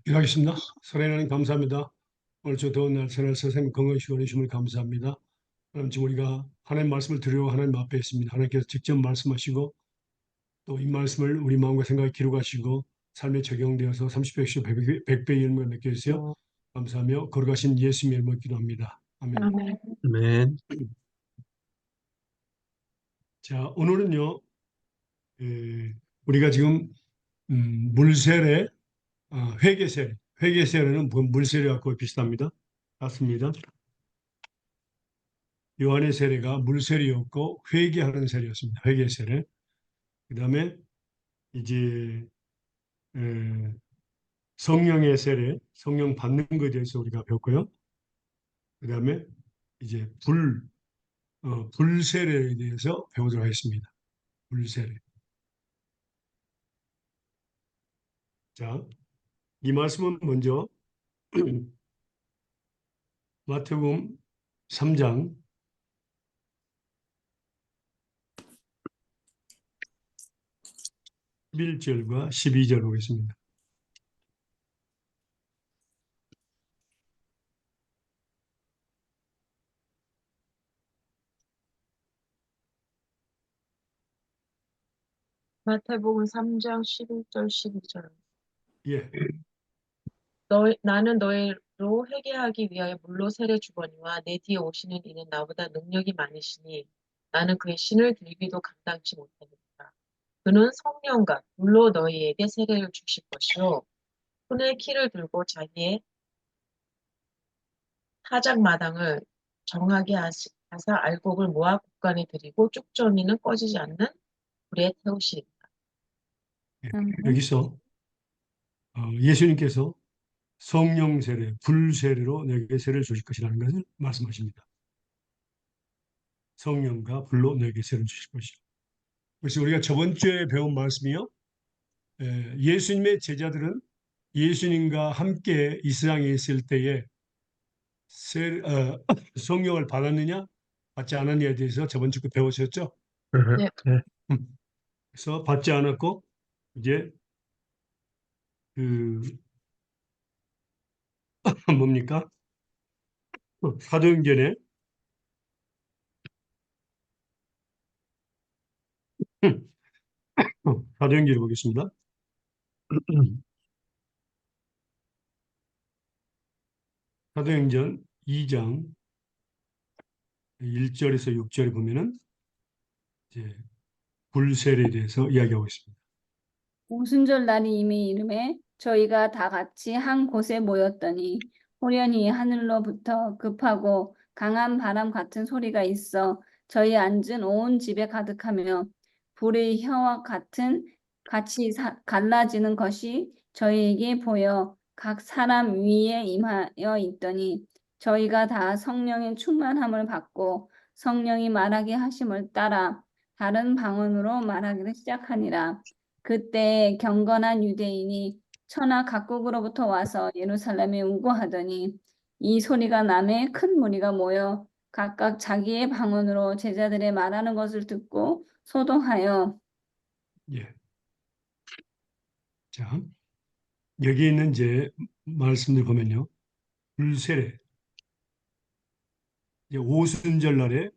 기도하겠습니다. 사랑하는 하나님 감사합니다. 오늘 저 더운 날 새날 선생님 건강 시원해 주심을 감사합니다. 하나님 지금 우리가 하나님 말씀을 드리고 하나님 앞에 있습니다. 하나님께서 직접 말씀하시고 또 이 말씀을 우리 마음과 생각에 기록하시고 삶에 적용되어서 30배씩 100배의 일을 맺게 해주세요. 감사하며 거룩하신 예수님의 이름으로 기도합니다. 아멘. 아멘. 아멘. 자, 오늘은요, 우리가 지금 물세례, 회개세례, 회개세례는 물세례와 거의 비슷합니다. 같습니다. 요한의 세례가 물세례였고 회개하는 세례였습니다. 회개 세례. 그 다음에 이제 성령의 세례, 성령 받는 것에 대해서 우리가 배웠고요. 그 다음에 이제 불세례에 대해서 배우도록 하겠습니다. 불세례. 자, 이 말씀은 먼저 마태복음 3장 11절과 12절 보겠습니다. 마태복음 3장 11절 12절. 예, 나는 너희로 회개하기 위하여 물로 세례 주거니와 내 뒤에 오시는 이는 나보다 능력이 많으시니 나는 그의 신을 들기도 감당치 못하겠다. 그는 성령과 물로 너희에게 세례를 주실 것이요 손에 키를 들고 자기의 타작마당을 정하게 하사 알곡을 모아 곳간에 들이고 쭉정이는 꺼지지 않는 불에 태우시리라. 예. 여기서 예수님께서 성령 세례, 불세례로 내게 세례를 주실 것이라는 것을 말씀하십니다. 성령과 불로 내게 세례를 주실 것이요. 그래서 우리가 저번 주에 배운 말씀이요. 예수님의 제자들은 예수님과 함께 이 세상에 있을 때에 성령을 받았느냐, 받지 않았느냐에 대해서 저번 주에 배우셨죠? 네. 네. 그래서 받지 않았고, 이제 그 뭡니까? 사도행전에 사도행전을 보겠습니다. 사도행전 2장 1절에서 6절에 보면은 이제 불세례에 대해서 이야기하고 있습니다. 오순절 날이 이미 이름에 저희가 다 같이 한 곳에 모였더니 호련히 하늘로부터 급하고 강한 바람 같은 소리가 있어 저희 앉은 온 집에 가득하며 불의 혀와 같이 갈라지는 것이 저희에게 보여 각 사람 위에 임하여 있더니 저희가 다 성령의 충만함을 받고 성령이 말하게 하심을 따라 다른 방언으로 말하기를 시작하니라. 그때 경건한 유대인이 천하 각국으로부터 와서 예루살렘에 우거하더니 이 소리가 남에 큰 무리가 모여 각각 자기의 방언으로 제자들의 말하는 것을 듣고 소동하여 예. 자, 여기 있는 이제 말씀들 보면요. 불세례. 이제 오순절 날에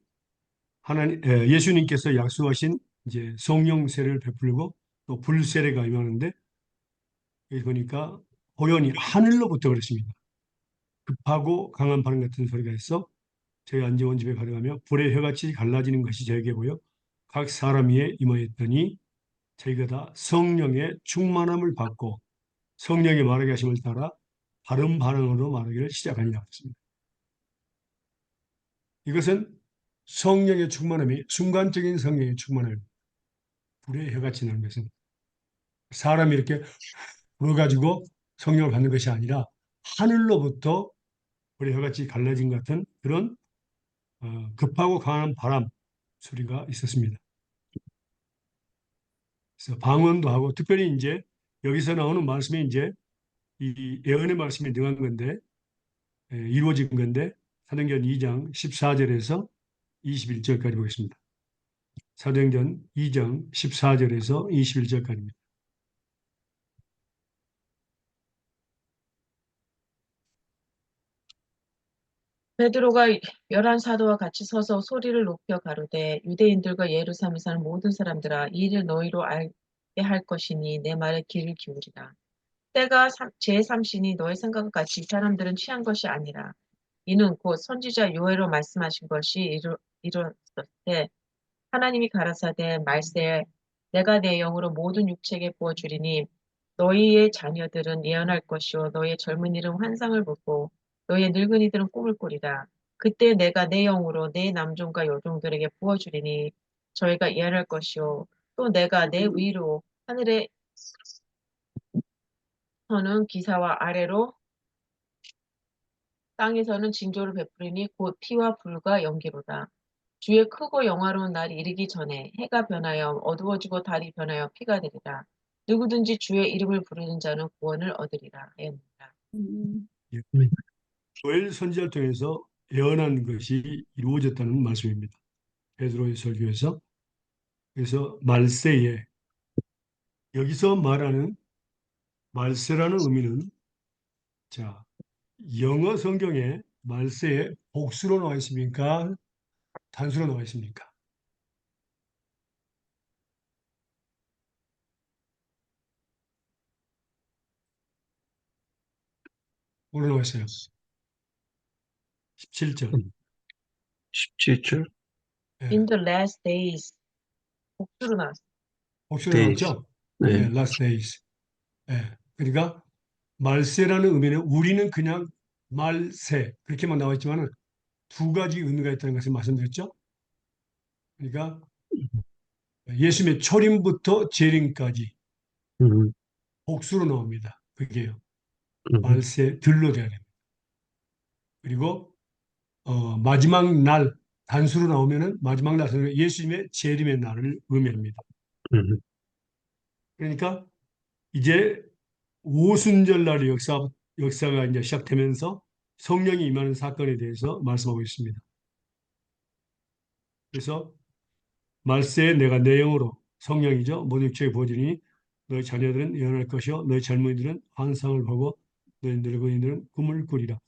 예수님께서 약속하신 이제 성령 세례를 베풀고 또 불세례가 임하는데 여기 보니까 호연이 하늘로부터 그랬습니다. 급하고 강한 바람 같은 소리가 있어 저희 앉아온 집에 가려가며 불의 혀같이 갈라지는 것이 저에게 보여 각 사람 위에 임하였더니 저희가 다 성령의 충만함을 받고 성령의 말하게 하심을 따라 다른 반응으로 말하기를 시작하니라 했습니다. 이것은 성령의 충만함이 순간적인 성령의 충만함, 불의 혀같이 나는 것은 사람이 이렇게 불어가지고 성령을 받는 것이 아니라 하늘로부터 불의 혀같이 갈라진 같은 그런 급하고 강한 바람 소리가 있었습니다. 그래서 방언도 하고 특별히 이제 여기서 나오는 말씀이 이제 이 예언의 말씀이 능한 건데 이루어진 건데 사도행전 2장 14절에서 21절까지 보겠습니다. 사도행전 2장 14절에서 21절까지입니다. 베드로가 열한 사도와 같이 서서 소리를 높여 가로되 유대인들과 예루살렘에 사는 모든 사람들아 이 일을 너희로 알게 할 것이니 내 말에 귀를 기울이라. 때가 제3신이 너의 생각과 같이 이 사람들은 취한 것이 아니라 이는 곧 선지자 요엘로 말씀하신 것이 이루어졌을 하나님이 가라사대 말세에 내가 내 영으로 모든 육체에게 부어주리니 너희의 자녀들은 예언할 것이요 너희의 젊은이들은 환상을 보고 너희의 늙은이들은 꿈을 꾸리라. 그때 내가 내 영으로 내 남종과 여종들에게 부어주리니 저희가 예언할 것이요 또 내가 내 위로 하늘에서는 기사와 아래로 땅에서는 징조를 베푸리니 곧 피와 불과 연기로다. 주의 크고 영화로운 날이 이르기 전에 해가 변하여 어두워지고 달이 변하여 피가 되리라. 누구든지 주의 이름을 부르는 자는 구원을 얻으리라. 하였느니라. 예. 조엘 선지자를 통해서 예언한 것이 이루어졌다는 말씀입니다. 베드로의 설교에서. 그래서 말세에, 여기서 말하는 말세라는 의미는, 자, 영어 성경에 말세에 복수로 나와 있습니까? 단수로 나와 있습니까? 뭐로 나와 있어요? 17절. 17절 예, In the last days 복수로 나왔어. 복수로 days. 나왔죠? 예, 네. last days. 예, 그러니까 말세라는 의미는 우리는 그냥 말세 그렇게만 나와 있지만은 두 가지 의미가 있다는 것을 말씀드렸죠. 그러니까 예수님의 초림부터 재림까지 음, 복수로 나옵니다. 그게요. 음, 말세 들러리야 됩니다. 그리고 마지막 날 단수로 나오면은 마지막 날은 예수님의 재림의 날을 의미합니다. 음, 그러니까 이제 오순절 날의 역사가 이제 시작되면서 성령이 임하는 사건에 대해서 말씀하고 있습니다. 그래서 말세에 내가 내 영으로 성령이죠. 모든 육체에 보여주니 너희 자녀들은 예언할 것이요 너희 젊은이들은 환상을 보고 너희 늙은이들은 꿈을 꾸리라.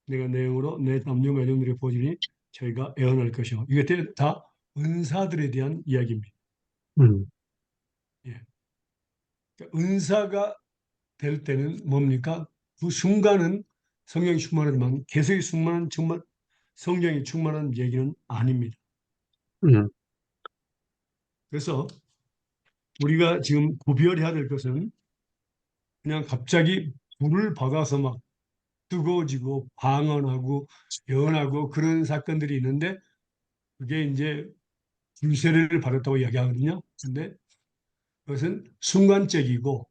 내가 내 영으로 내 남녀 여종들에게 보여주니 저희가 예언할 것이요. 이것들 다 은사들에 대한 이야기입니다. 음, 예. 그러니까 은사가 될 때는 뭡니까? 그 순간은 성령이 충만하지만 계속 충만한 정말 성령이 충만한 얘기는 아닙니다. 음, 그래서 우리가 지금 구별해야 될 것은 그냥 갑자기 불을 받아서 막 뜨거워지고 방언하고 예언하고 그런 사건들이 있는데 그게 이제 불세례를 받았다고 이야기하거든요. 근데 그것은 순간적이고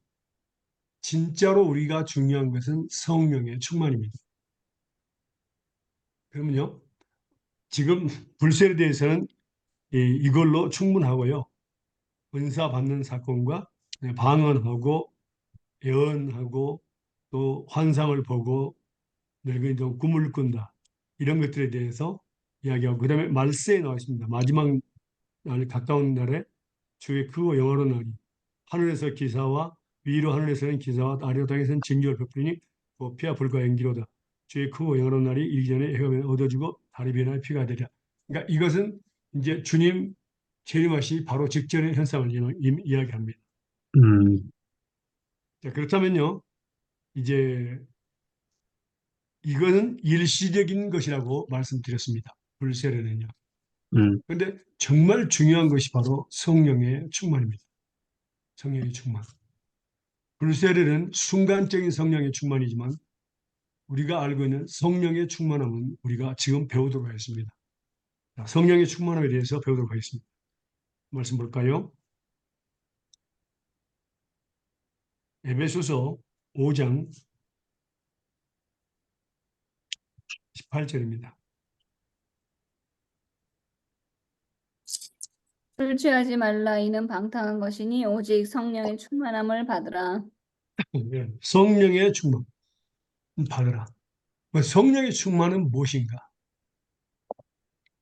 진짜로 우리가 중요한 것은 성령의 충만입니다. 그러면요. 지금 불세례에 대해서는 이걸로 충분하고요. 은사 받는 사건과 방언하고 예언하고 또 환상을 보고 늙은이 좀 꿈을 꾼다. 이런 것들에 대해서 이야기하고 그다음에 말세에 나와 있습니다. 마지막 날 가까운 날에 주의 크고 영화로운 날이 하늘에서 기사와 위로 하늘에서는 기사와 아래로 땅에서는 징조를 베푸리니 그 피와 불과 연기로다. 주의 크고 영화로운 날이 이르기 전에 해가 어두워지고 달이 변하여 피가 되리라. 그러니까 이것은 이제 주님 재림하시 바로 직전의 현상을 이야기합니다. 음, 자, 그렇다면요. 이제 이거는 일시적인 것이라고 말씀드렸습니다. 불세례는요. 음, 그런데 정말 중요한 것이 바로 성령의 충만입니다. 성령의 충만. 불세례는 순간적인 성령의 충만이지만 우리가 알고 있는 성령의 충만함은 우리가 지금 배우도록 하겠습니다. 자, 성령의 충만함에 대해서 배우도록 하겠습니다. 말씀 볼까요? 에베소서 5장 18절입니다. 술 취하지 말라 이는 방탕한 것이니 오직 성령의 충만함을 받으라. 성령의 충만 받으라. 성령의 충만은 무엇인가?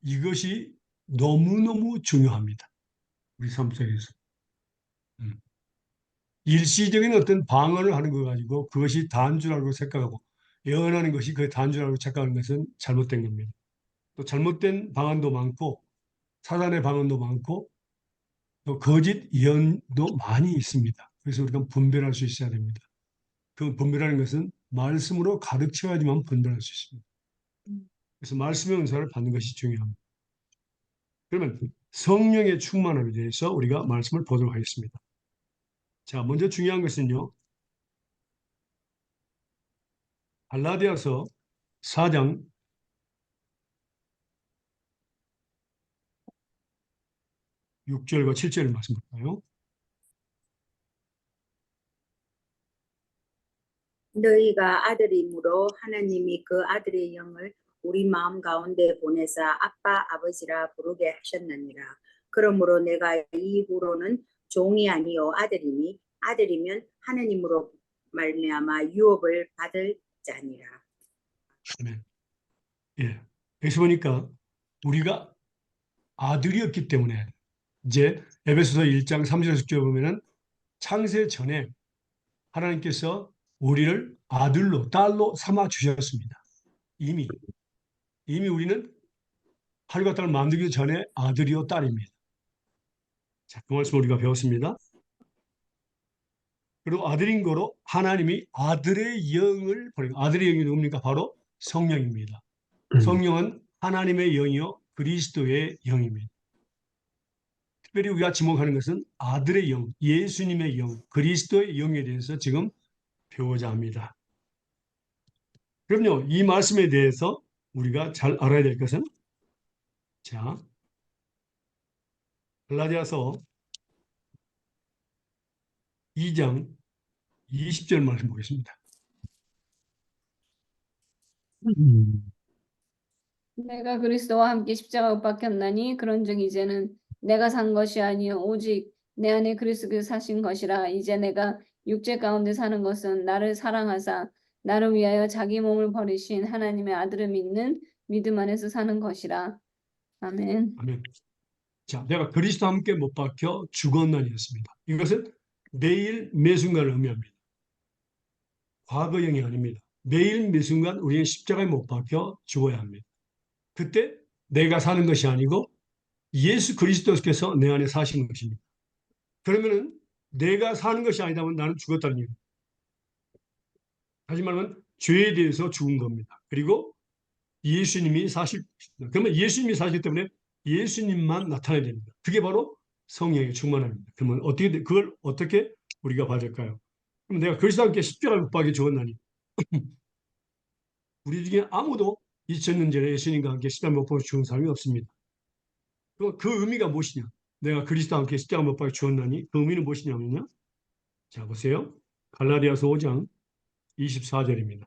이것이 너무너무 중요합니다. 우리 삶 속에서. 일시적인 어떤 방언을 하는 거 가지고 그것이 다인 줄 알고 생각하고 예언하는 것이 그 단주라고 착각하는 것은 잘못된 겁니다. 또 잘못된 방언도 많고 사단의 방언도 많고 또 거짓 예언도 많이 있습니다. 그래서 우리가 분별할 수 있어야 됩니다. 그 분별하는 것은 말씀으로 가르쳐야지만 분별할 수 있습니다. 그래서 말씀의 은사를 받는 것이 중요합니다. 그러면 성령의 충만함에 대해서 우리가 말씀을 보도록 하겠습니다. 자, 먼저 중요한 것은요. 갈라디아서 4장 6절과 7절을 말씀 볼까요? 너희가 아들이므로 하나님이 그 아들의 영을 우리 마음 가운데 보내사 아빠 아버지라 부르게 하셨느니라. 그러므로 내가 이후로는 종이 아니요 아들이니 아들이면 하나님으로 말미암아 유업을 받을 자니라. 아멘. 예. 여기서 보니까 우리가 아들이었기 때문에 이제 에베소서 1장 3절에서 6절에 보면은 창세 전에 하나님께서 우리를 아들로 딸로 삼아 주셨습니다. 이미 우리는 하늘과 땅을 만들기 전에 아들이요 딸입니다. 자, 그 말씀 우리가 배웠습니다. 그리고 아들인 거로 하나님이 아들의 영을 보내고 아들의 영이 누굽니까? 바로 성령입니다. 성령은 하나님의 영이요 그리스도의 영입니다. 특별히 우리가 지목하는 것은 아들의 영, 예수님의 영, 그리스도의 영에 대해서 지금 배우고자 합니다. 그럼요, 이 말씀에 대해서 우리가 잘 알아야 될 것은 자, 갈라디아서 2장 20절 말씀 보겠습니다. 음, 내가 그리스도와 함께 십자가 못 박혔나니 그런즉 이제는 내가 산 것이 아니요 오직 내 안에 그리스도께서 사신 것이라. 이제 내가 육체 가운데 사는 것은 나를 사랑하사 나를 위하여 자기 몸을 버리신 하나님의 아들을 믿는 믿음 안에서 사는 것이라. 아멘. 아멘. 자, 내가 그리스도와 함께 못 박혀 죽었나니였습니다. 이것은 매일 매 순간을 의미합니다. 과거형이 아닙니다. 매일 매 순간 우리는 십자가에 못 박혀 죽어야 합니다. 그때 내가 사는 것이 아니고 예수 그리스도께서 내 안에 사신 것입니다. 그러면은 내가 사는 것이 아니다면 나는 죽었다는 얘기입니다. 다시 말하면 죄에 대해서 죽은 겁니다. 그리고 예수님이 사실 그러면 예수님이 사실 때문에 예수님만 나타나야 됩니다. 그게 바로 성령의 충만함입니다. 그러면 그걸 어떻게 우리가 받을까요? 그럼 내가 그리스도와 함께 십자가에 못 박혀 죽었나니 우리 중에 아무도 2000년 전에 예수님과 함께 십자가 못 박혀 죽은 사람이 없습니다. 그 의미가 무엇이냐? 내가 그리스도와 함께 십자가 못 박혀 죽었나니 그 의미는 무엇이냐면요. 자, 보세요. 갈라디아서 5장 24절입니다.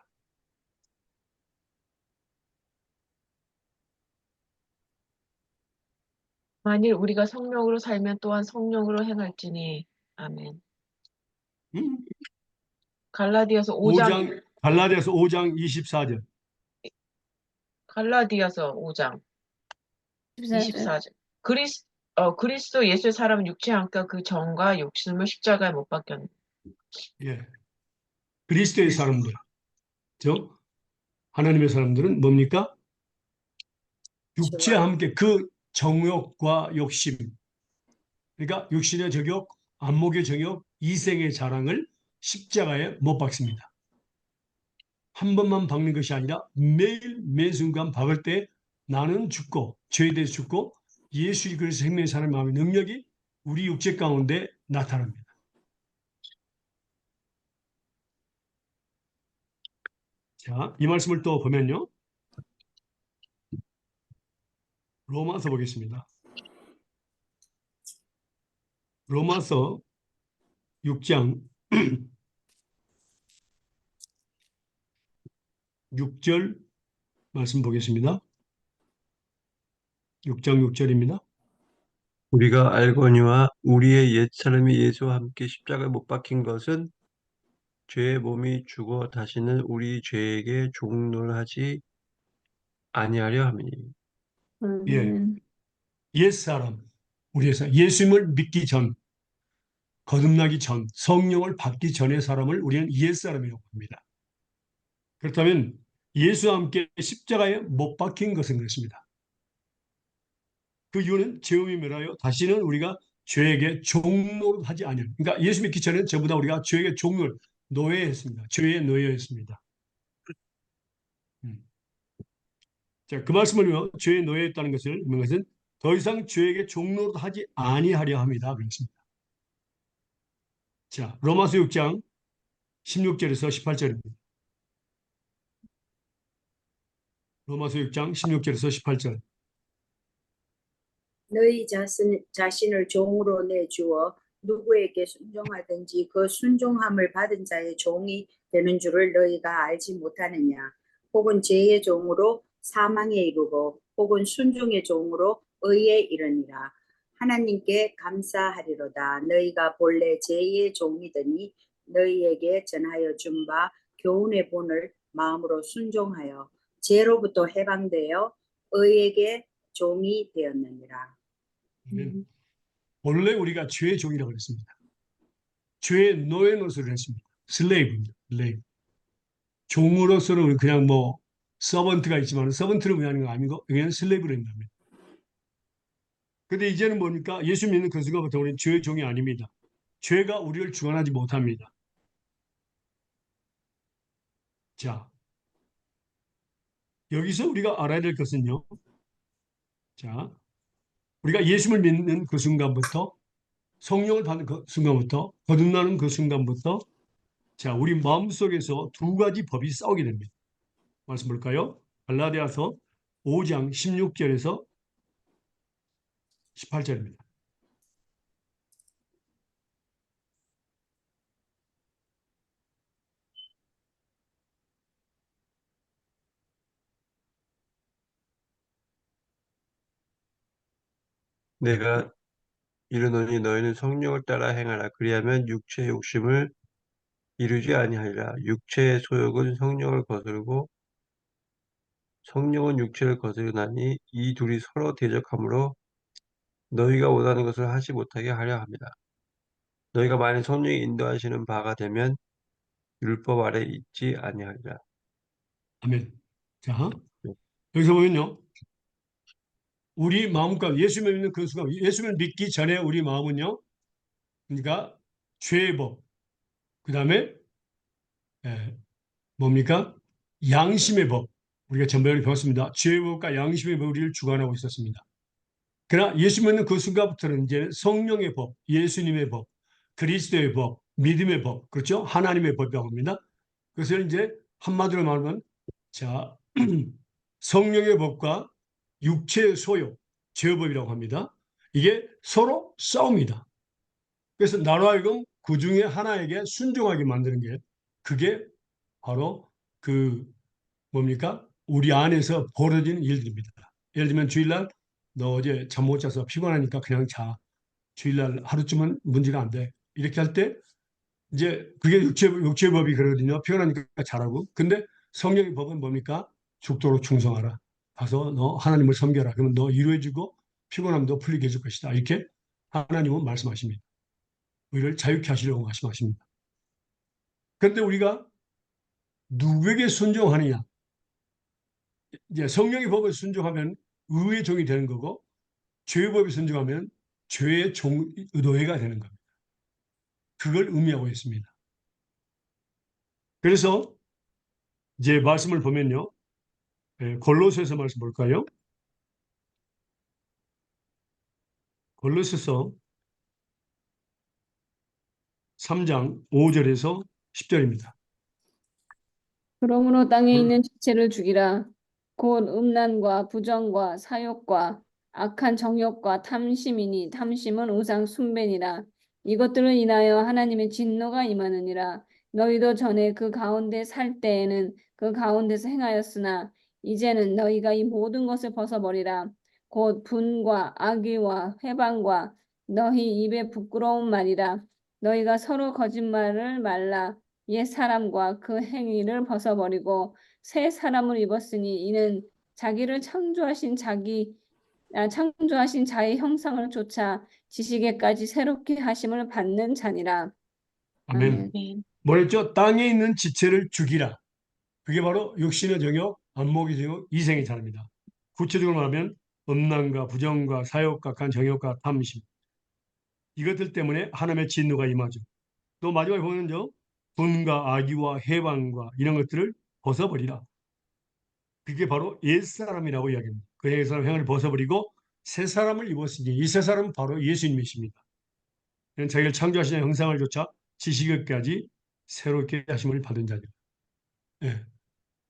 만일 우리가 성령으로 살면 또한 성령으로 행할지니. 아멘. 갈라디아서 5장, 갈라디아서 5장 24절. 갈라디아서 5장 14절. 24절. 그리스도 예수의 사람은 육체에 안까 그 정과 욕심을 십자가에 못 박혔네. 예. 그리스도의 사람들, 저 하나님의 사람들은 뭡니까? 육체와 함께 그 정욕과 욕심, 그러니까 육신의 정욕, 안목의 정욕, 이생의 자랑을 십자가에 못 박습니다. 한 번만 박는 것이 아니라 매일 매 순간 박을 때 나는 죽고 죄에 대해서 죽고 예수 그리스도 생명의 사람의 마음의 능력이 우리 육체 가운데 나타납니다. 자, 이 말씀을 또 보면요. 로마서 보겠습니다. 로마서 6장 6절 말씀 보겠습니다. 6장 6절입니다. 우리가 알거니와 우리의 옛사람이 예수와 함께 십자가에 못 박힌 것은 죄의 몸이 죽어 다시는 우리 죄에게 종놀하지 아니하려 함이니. 예, 아멘. 옛사람, 우리에서 예수님을 믿기 전, 거듭나기 전, 성령을 받기 전의 사람을 우리는 옛사람이라고 합니다. 그렇다면 예수와 함께 십자가에 못 박힌 것은 그렇습니다. 그 이유는 죄음이 뭐라요? 다시는 우리가 죄에게 종노릇하지 아니하는. 그러니까 예수 믿기 전에는 전부 다 우리가 죄에게 종노릇, 노예했습니다. 죄의 노예였습니다. 음. 자, 그 말씀을 보면 죄의 노예였다는 것을 있는 것은 더 이상 죄에게 종노릇하지 아니하려 합니다. 그렇습니다. 자, 로마서 6장 16절에서 18절입니다. 로마서 6장 16절에서 18절. 너희 자신을 종으로 내주어 누구에게 순종하든지 그 순종함을 받은 자의 종이 되는 줄을 너희가 알지 못하느냐. 혹은 죄의 종으로 사망에 이르고 혹은 순종의 종으로 의에 이르니라. 하나님께 감사하리로다. 너희가 본래 죄의 종이더니 너희에게 전하여 준 바 교훈의 본을 마음으로 순종하여 죄로부터 해방되어 의에게 종이 되었느니라. 아멘. 원래 우리가 죄의 종이라고 그랬습니다. 죄의 노예 노릇을 했습니다. 슬레이브입니다. 슬레이브. 종으로서는 우리 그냥 뭐 서번트가 있지만 서번트를 의미하는 거 아니고 그냥 슬레이브를 한답니다. 근데 이제는 뭡니까? 예수 믿는 그 순간부터 우리는 죄의 종이 아닙니다. 죄가 우리를 주관하지 못합니다. 자, 여기서 우리가 알아야 될 것은요. 자, 우리가 예수를 믿는 그 순간부터 성령을 받는 그 순간부터 거듭나는 그 순간부터 자, 우리 마음속에서 두 가지 법이 싸우게 됩니다. 말씀 볼까요? 갈라디아서 5장 16절에서 18절입니다. 내가 이르노니 너희는 성령을 따라 행하라. 그리하면 육체의 욕심을 이루지 아니하리라. 육체의 소욕은 성령을 거스르고 성령은 육체를 거스르나니 이 둘이 서로 대적하므로 너희가 원하는 것을 하지 못하게 하려 합니다. 너희가 만일 성령이 인도하시는 바가 되면 율법 아래 있지 아니하리라. 아멘. 자, 네. 여기서 보면요. 우리 마음과 예수를 믿는 그 순간, 예수를 믿기 전에 우리 마음은요. 그러니까 죄의 법, 그 다음에 뭡니까? 양심의 법. 우리가 전번에 배웠습니다. 죄의 법과 양심의 법이 우리를 주관하고 있었습니다. 그러나 예수 믿는 그 순간부터는 이제 성령의 법, 예수님의 법, 그리스도의 법, 믿음의 법, 그렇죠? 하나님의 법이라고 합니다. 그것을 이제 한마디로 말하면 자 성령의 법과 육체의 소욕, 죄의 법이라고 합니다. 이게 서로 싸웁니다. 그래서 나로 하여금 그 중에 하나에게 순종하게 만드는 게 그게 바로 그 뭡니까? 우리 안에서 벌어지는 일들입니다. 예를 들면 주일날 너 어제 잠 못 자서 피곤하니까 그냥 자. 주일날 하루쯤은 문제가 안 돼. 이렇게 할 때 이제 그게 육체의 법이 그러거든요. 피곤하니까 자라고. 근데 성령의 법은 뭡니까? 죽도록 충성하라. 가서 너 하나님을 섬겨라. 그러면 너 위로해주고 피곤함도 풀리게 해줄 것이다. 이렇게 하나님은 말씀하십니다. 우리를 자유케 하시려고 말씀하십니다. 그런데 우리가 누구에게 순종하느냐? 이제 성령의 법을 순종하면 의의 종이 되는 거고 죄의 법에 순종하면 죄의 노예가 되는 겁니다. 그걸 의미하고 있습니다. 그래서 이제 말씀을 보면요. 골로새서 말씀 볼까요? 골로새서 3장 5절에서 10절입니다. 그러므로 땅에 있는 지체를 죽이라. 곧 음란과 부정과 사욕과 악한 정욕과 탐심이니 탐심은 우상 숭배니라. 이것들을 인하여 하나님의 진노가 임하느니라. 너희도 전에 그 가운데 살 때에는 그 가운데서 행하였으나 이제는 너희가 이 모든 것을 벗어버리라. 곧 분과 악의와 회방과 너희 입에 부끄러운 말이라. 너희가 서로 거짓말을 말라. 옛 사람과 그 행위를 벗어버리고 새 사람을 입었으니 이는 자기를 창조하신 자의 형상을 좇아 지식에까지 새롭게 하심을 받는 자니라. 아멘. 아멘. 뭐랬죠? 땅에 있는 지체를 죽이라. 그게 바로 육신의 정욕, 안목의 정욕, 이생의 자릅니다. 구체적으로 말하면 음란과 부정과 사욕과 간 정욕과 탐심 이것들 때문에 하나님의 진노가 임하죠. 또 마지막에 보면요. 분과 악의와 해방과 이런 것들을 벗어버리라. 그게 바로 옛사람이라고 이야기합니다. 그 옛사람 행을 벗어버리고 새 사람을 입었으니 이 새 사람은 바로 예수님이십니다. 자기를 창조하신 형상을 조차 지식까지 새롭게 하심을 받은 자죠. 예.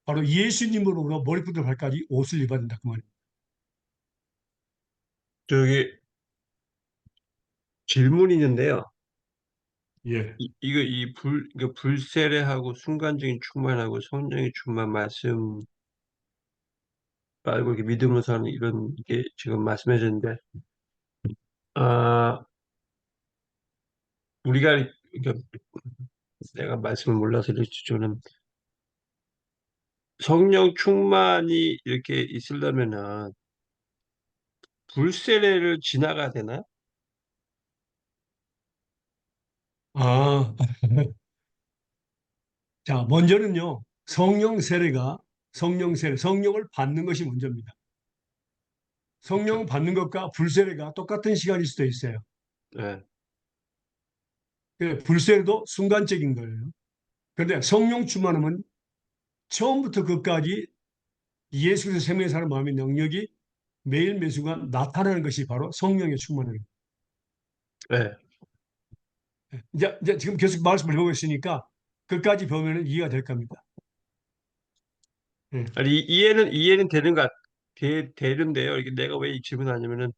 바로 예수님으로 머리부터 발까지 옷을 입어야 된다 그 말입니다. 저기 질문이 있는데요. 예. 이거 불세례하고 순간적인 충만하고 성령의 충만 말씀 말고 이렇게 믿음으로 사는 이런 게 지금 말씀해 주는데, 아, 우리가, 그러니까 내가 말씀을 몰라서 그렇지, 저는 성령 충만이 이렇게 있으려면은 불세례를 지나가야 되나? 아, 자, 먼저는요, 성령 세례가 성령 세례, 성령을 받는 것이 먼저입니다. 성령 그렇죠. 받는 것과 불세례가 똑같은 시간일 수도 있어요. 네, 불세례도 순간적인 거예요. 그런데 성령 충만하면 처음부터 끝까지 예수 그리스도 생명의 사는 마음의 능력이 매일 매순간 나타나는 것이 바로 성령의 충만입니다. 네. 이제 지금 계속 말씀을 해보고 있으니까 끝까지 보면 이해가 될 겁니다. 예. 아니, 이해는 되는데요. 이게 내가 왜 이 질문하냐면은,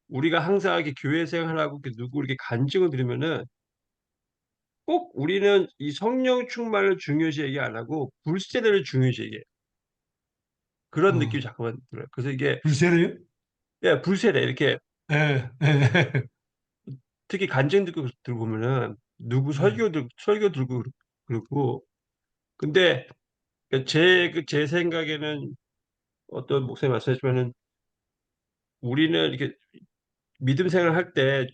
우리가 항상 이렇게 교회 생활하고 이렇게 누구 이렇게 간증을 들으면은, 꼭 우리는 이 성령 충만을 중요시 얘기 안 하고 불세례를 중요시 얘기해요. 그런 느낌이 어, 자꾸만 들어요. 그래서 이게, 불세례요? 예, 불세례 이렇게 예, 예, 특히 간증 듣고 들어보면은 누구 예, 설교 들고 그러고, 근데 제 생각에는 어떤 목사님 말씀하시면은, 우리는 이렇게 믿음 생활을 할 때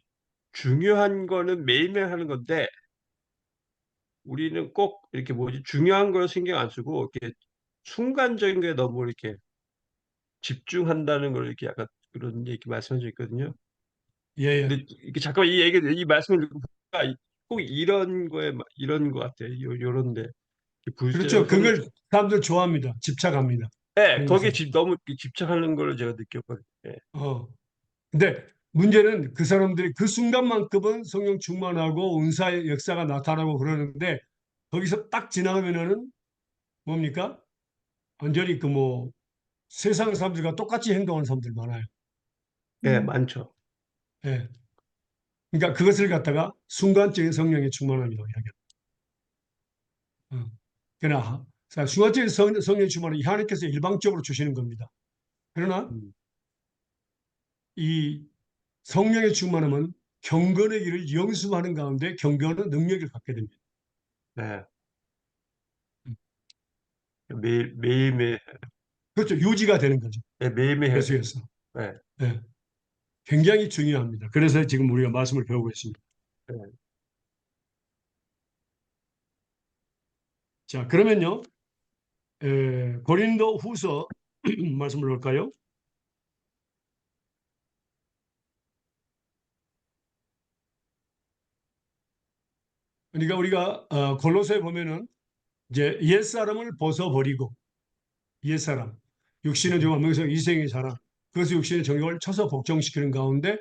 중요한 거는 매일매일 하는 건데, 우리는 꼭 이렇게 뭐지 중요한 걸 신경 안 쓰고 이렇게 순간적인 거에 너무 이렇게 집중한다는 걸 이렇게 약간 그런 얘기 말씀해 주셨거든요. 예, 예. 근데 이게 잠깐만 이 말씀을 듣고 보니까 꼭 이런 거에 이런 거 같아요. 요런데 불세례하고 그렇죠. 그걸 사람들 좋아합니다. 집착합니다. 네, 그런 거기에 것을. 너무 집착하는 걸 제가 느꼈거든요. 예. 어. 근데 문제는 그 사람들이 그 순간만큼은 성령 충만하고 은사의 역사가 나타나고 그러는데 거기서 딱 지나가면은 뭡니까? 완전히 그 뭐 세상 사람들과 똑같이 행동하는 사람들 많아요. 예, 많죠. 예. 그러니까 그것을 갖다가 순간적인 성령의 충만함이라고 이야기합니다. 그러나 순간적인 성령의 충만은 하나님께서 일방적으로 주시는 겁니다. 그러나 음, 이 성령의 충만함은 경건의 길을 영수하는 가운데 경건은 능력을 갖게 됩니다. 네. 매일매일 그렇죠. 유지가 되는 거죠. 매일매일 해야 되는. 계속해서. 네. 네. 굉장히 중요합니다. 그래서 지금 우리가 말씀을 배우고 있습니다. 네. 자, 그러면요. 고린도 후서 말씀을 볼까요? 그러니까 우리가 골로새에 보면은 이제 옛사람을 벗어버리고 옛사람, 육신의 정욕, 명성, 이생의 자랑, 그래서 육신의 정욕을 쳐서 복종시키는 가운데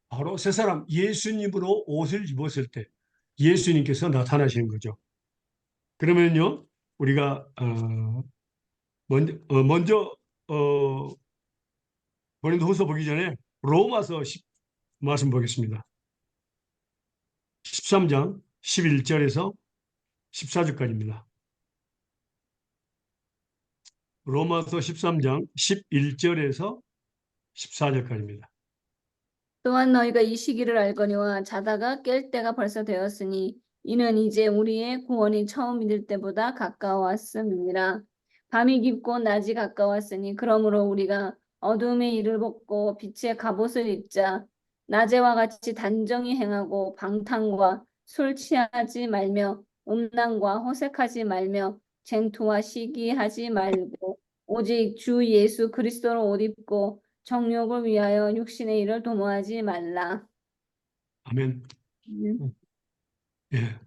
바로 새 사람 예수님으로 옷을 입었을 때 예수님께서 나타나시는 거죠. 그러면요, 우리가 먼저 고린도후서 보기 전에 로마서 10 말씀 보겠습니다. 13장 11절에서 14절까지입니다. 로마서 13장 11절에서 14절까지입니다. 또한 너희가 이 시기를 알거니와 자다가 깰 때가 벌써 되었으니 이는 이제 우리의 구원이 처음 믿을 때보다 가까웠음이니라. 밤이 깊고 낮이 가까웠으니 그러므로 우리가 어둠의 일을 벗고 빛의 갑옷을 입자. 낮에와 같이 단정히 행하고 방탕과 술 취하지 말며 음란과 호색하지 말며 쟁토와 시기하지 말고 오직 주 예수 그리스도로 옷 입고 정욕을 위하여 육신의 일을 도모하지 말라. 아멘. 음. 예.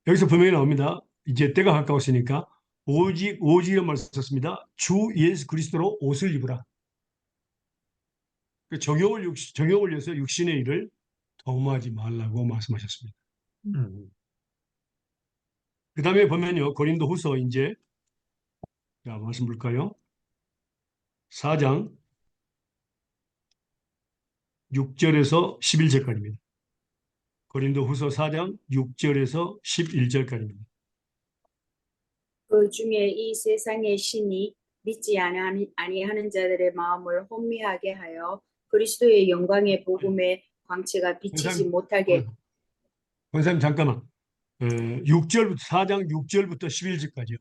여기서 분명히 나옵니다. 이제 때가 가까웠으니까 오직이란 말을 썼습니다. 주 예수 그리스도로 옷을 입으라. 그 정욕을 위해서 육신의 일을 도모하지 말라고 말씀하셨습니다. 음. 그 다음에 보면요. 고린도 후서 이제, 자, 말씀 볼까요? 4장 6절에서 11절까지입니다. 고린도 후서 4장 6절에서 11절까지입니다. 그 중에 이 세상의 신이 믿지 아니하는 자들의 마음을 혼미하게 하여 그리스도의 영광의 복음의 광채가 비치지 권사님, 못하게 권사님 잠깐만. 6절부터 4장 6절부터 11절까지요.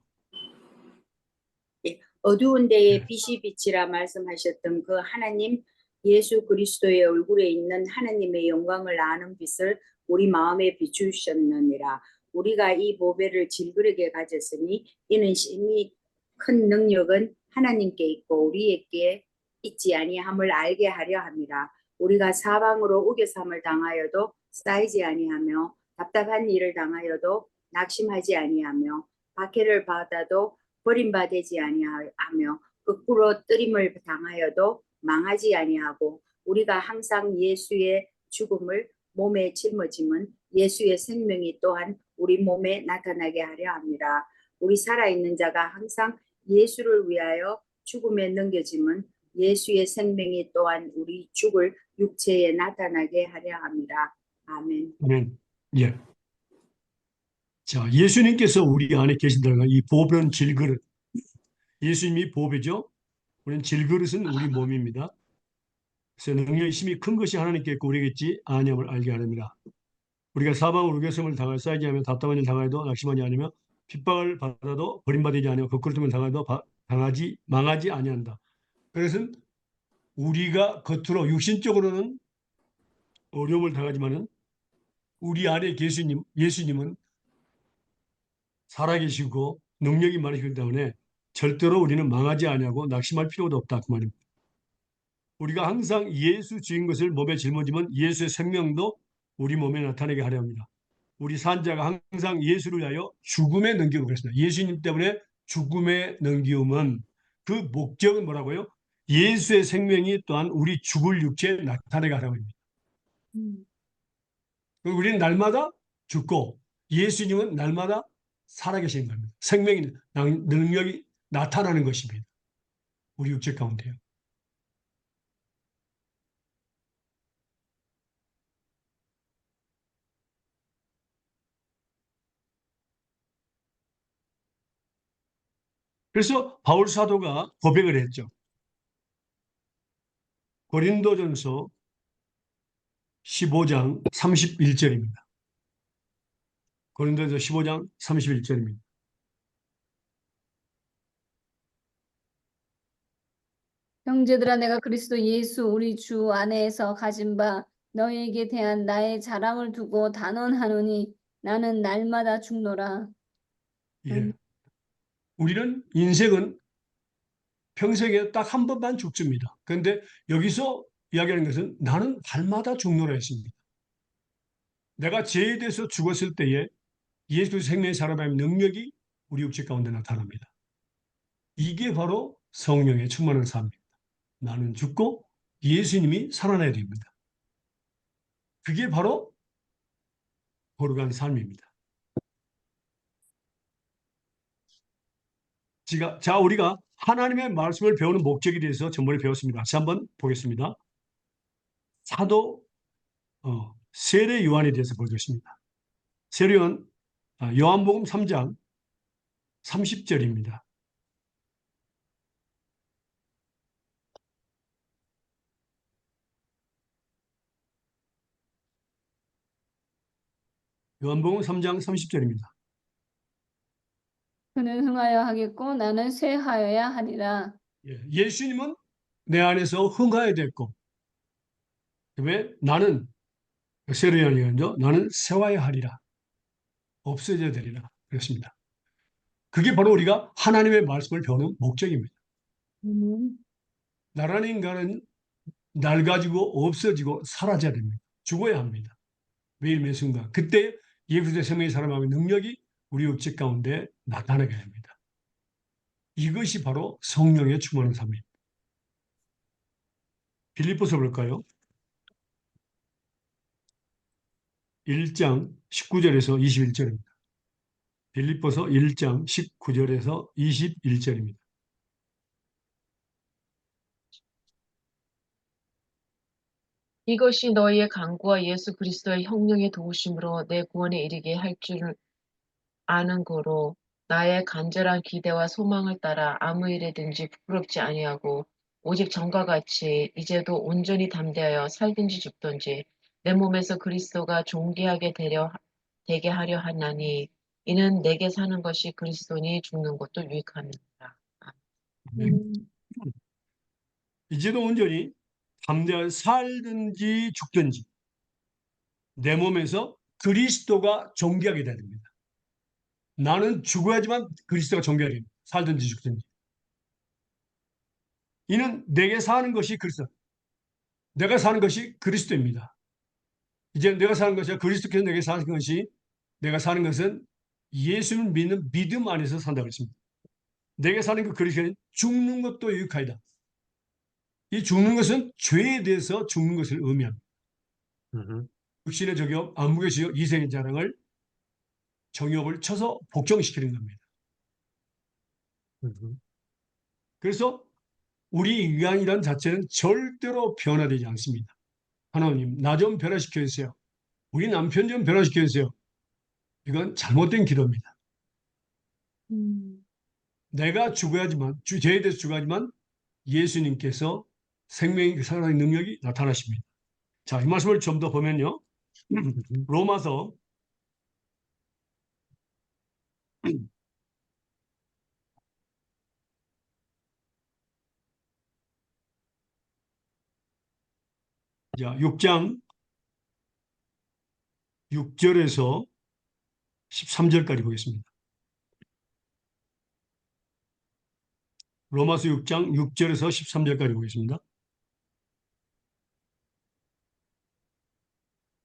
어두운 데에 네. 빛이 비치라 말씀하셨던 그 하나님 예수 그리스도의 얼굴에 있는 하나님의 영광을 아는 빛을 우리 마음에 비추셨느니라. 우리가 이 보배를 질그릇에 가졌으니 이는 심히 큰 능력은 하나님께 있고 우리에게 있지 아니함을 알게 하려 함이라. 우리가 사방으로 우겨삼을 당하여도 쌓이지 아니하며 답답한 일을 당하여도 낙심하지 아니하며 박해를 받아도 버림받지 아니하며 거꾸로 뜨림을 당하여도 망하지 아니하고 우리가 항상 예수의 죽음을 몸에 짊어짐은 예수의 생명이 또한 우리 몸에 나타나게 하려 합니다. 우리 살아있는 자가 항상 예수를 위하여 죽음에 넘겨짐은 예수의 생명이 또한 우리 죽을 육체에 나타나게 하려 합니다. 아멘. 아멘. 예. 자, 예수님께서 우리 안에 계신다는 이 보배는 질그릇. 예수님이 보배죠. 우리는 질그릇은 우리 몸입니다. 그래서 능력이 심히 큰 것이 하나님께 있고 우리에게 있지 아니함을 알게 하렵니다. 우리가 사방으로 우겨섬을 당할 쌓이지 않으며 답답한 일 당하여도 낙심하지 않으며 핍박을 받아도 버림받지 아니하며 거꾸로 등을 당하여도 망하지 아니한다. 그것은 우리가 겉으로 육신적으로는 어려움을 당하지만은 우리 안에 예수님은 살아계시고 능력이 많으시기 때문에 절대로 우리는 망하지 아니하고 낙심할 필요도 없다 그 말입니다. 우리가 항상 예수 주인 것을 몸에 짊어지면 예수의 생명도 우리 몸에 나타나게 하려 합니다. 우리 산자가 항상 예수를 위하여 죽음에 넘기고 그랬습니다. 예수님 때문에 죽음에 넘기움은 그 목적은 뭐라고요? 예수의 생명이 또한 우리 죽을 육체에 나타나게 하라고 합니다. 우리는 날마다 죽고 예수님은 날마다 살아계신 겁니다. 생명이 능력이 나타나는 것입니다. 우리 육체 가운데요. 그래서 바울 사도가 고백을 했죠. 고린도전서 15장 31절입니다. 고린도전서 15장 31절입니다. 형제들아 내가 그리스도 예수 우리 주 안에서 가진 바 너희에게 대한 나의 자랑을 두고 단언하노니 나는 날마다 죽노라. 예. 우리는 인생은 평생에 딱 한 번만 죽습니다. 그런데 여기서 이야기하는 것은 나는 날마다 죽노라 했습니다. 내가 죄에 대해서 죽었을 때에 예수 생명의 살아남는 능력이 우리 육체 가운데 나타납니다. 이게 바로 성령의 충만한 삶입니다. 나는 죽고 예수님이 살아나야 됩니다. 그게 바로 거룩한 삶입니다. 자, 우리가 하나님의 말씀을 배우는 목적에 대해서 전번에 배웠습니다. 다시 한번 보겠습니다. 사도 세례 요한에 대해서 보겠습니다. 세례 요한 요한복음 3장 30절입니다. 요한복음 3장 30절입니다. 그는 흥하여 하겠고 나는 쇠하여야 하리라. 예수님은 내 안에서 흥하야 됐고 왜 나는 세례 요한이죠. 나는 세워야 하리라. 없어져야 되리라. 그렇습니다. 그게 바로 우리가 하나님의 말씀을 배우는 목적입니다. 음, 나라는 인간은 낡아지고 없어지고 사라져야 됩니다. 죽어야 합니다. 매일 매 순간. 그때 예수의 생명이 살아남은 능력이 우리 육체 가운데 나타나게 됩니다. 이것이 바로 성령의 충만한 삶입니다. 빌립보서 볼까요? 1장 19절에서 21절입니다. 빌립보서 1장 19절에서 21절입니다. 이것이 너희의 간구와 예수 그리스도의 성령의 도우심으로 내 구원에 이르게 할 줄 아는 거로 나의 간절한 기대와 소망을 따라 아무 일에든지 부끄럽지 아니하고 오직 전과 같이 이제도 온전히 담대하여 살든지 죽든지 내 몸에서 그리스도가 되게 하려 하나니 이는 내게 사는 것이 그리스도니 죽는 것도 유익함이니라. 음, 이제도 온전히 담대하여 살든지 죽든지 내 몸에서 그리스도가 존귀하게 돼야 됩니다. 나는 죽어야지만 그리스도가 존귀하게 됩니다. 살든지 죽든지. 이는 내게 사는 것이 그리스도. 내가 사는 것이 그리스도입니다. 이제 내가 사는 것이 그리스도께서 내게 사는 것이 내가 사는 것은 예수를 믿는 믿음 안에서 산다고 했습니다. 내게 사는 그 그리스도는 죽는 것도 유익하이다. 이 죽는 것은 죄에 대해서 죽는 것을 의미합니다. 음, 육신의 저격, 안목의 저격, 이생의 자랑을 정욕을 쳐서 복종시키는 겁니다. 음, 그래서 우리 인간이란 자체는 절대로 변화되지 않습니다. 하나님, 나 좀 변화시켜 주세요. 우리 남편 좀 변화시켜 주세요. 이건 잘못된 기도입니다. 음, 내가 죽어야지만, 죄에 대해서 죽어야지만 예수님께서 생명의 살아나는 능력이 나타나십니다. 자, 이 말씀을 좀 더 보면요. 로마서 6장 6절에서 13절까지 보겠습니다. 로마서 6장 6절에서 13절까지 보겠습니다.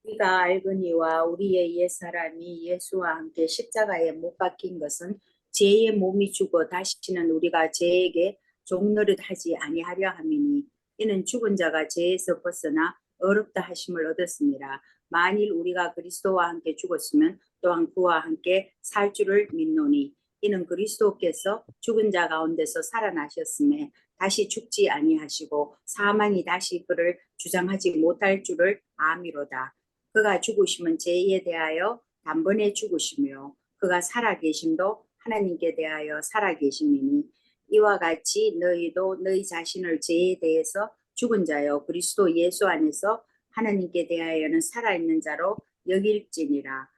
우리가 알거니와 우리의 옛사람이 예수와 함께 십자가에 못 박힌 것은 죄의 몸이 죽어 다시는 우리가 죄에게 종노릇 하지 아니하려 함이니 이는 죽은 자가 죄에서 벗어나 어렵다 하심을 얻었습니다. 만일 우리가 그리스도와 함께 죽었으면 또한 그와 함께 살 줄을 믿노니 이는 그리스도께서 죽은 자 가운데서 살아나셨음에 다시 죽지 아니하시고 사망이 다시 그를 주장하지 못할 줄을 아미로다. 그가 죽으심은 죄에 대하여 단번에 죽으시며 그가 살아계심도 하나님께 대하여 살아계심이니 이와 같이 너희도 너희 자신을 죄에 대해서 죽은 자여 그리스도 예수 안에서 하나님께 대하여는 살아있는 자로 여길지니라.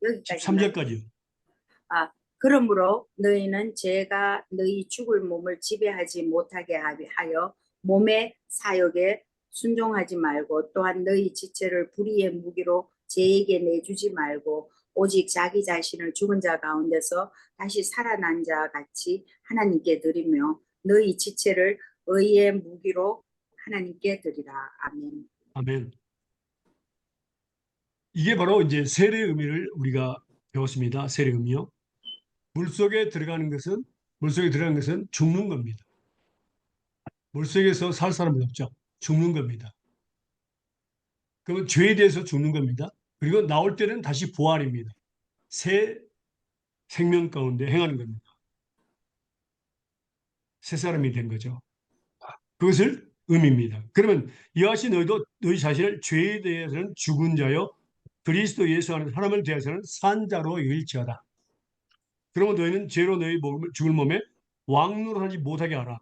여기까지만. 13절까지요. 그러므로 너희는 죄가 너희 죽을 몸을 지배하지 못하게 하여 몸의 사욕에 순종하지 말고 또한 너희 지체를 불의의 무기로 죄에게 내주지 말고 오직 자기 자신을 죽은 자 가운데서 다시 살아난 자 같이 하나님께 드리며 너희 지체를 의의 무기로 하나님께 드리라. 아멘. 아멘. 이게 바로 이제 세례의 의미를 우리가 배웠습니다. 세례의 의미요. 물속에 들어가는 것은 죽는 겁니다. 물속에서 살 사람은 없죠. 죽는 겁니다. 그러면 죄에 대해서 죽는 겁니다. 그리고 나올 때는 다시 부활입니다. 새 생명 가운데 행하는 겁니다. 새 사람이 된 거죠. 그것을 의미입니다. 그러면 이와 같이 너희도 너희 자신을 죄에 대해서는 죽은 자요 그리스도 예수 안에서 하나님을 대해서는 산 자로 일치하다. 그러면 너희는 죄로 너희 죽을 몸에 왕노릇하지 못하게 하라.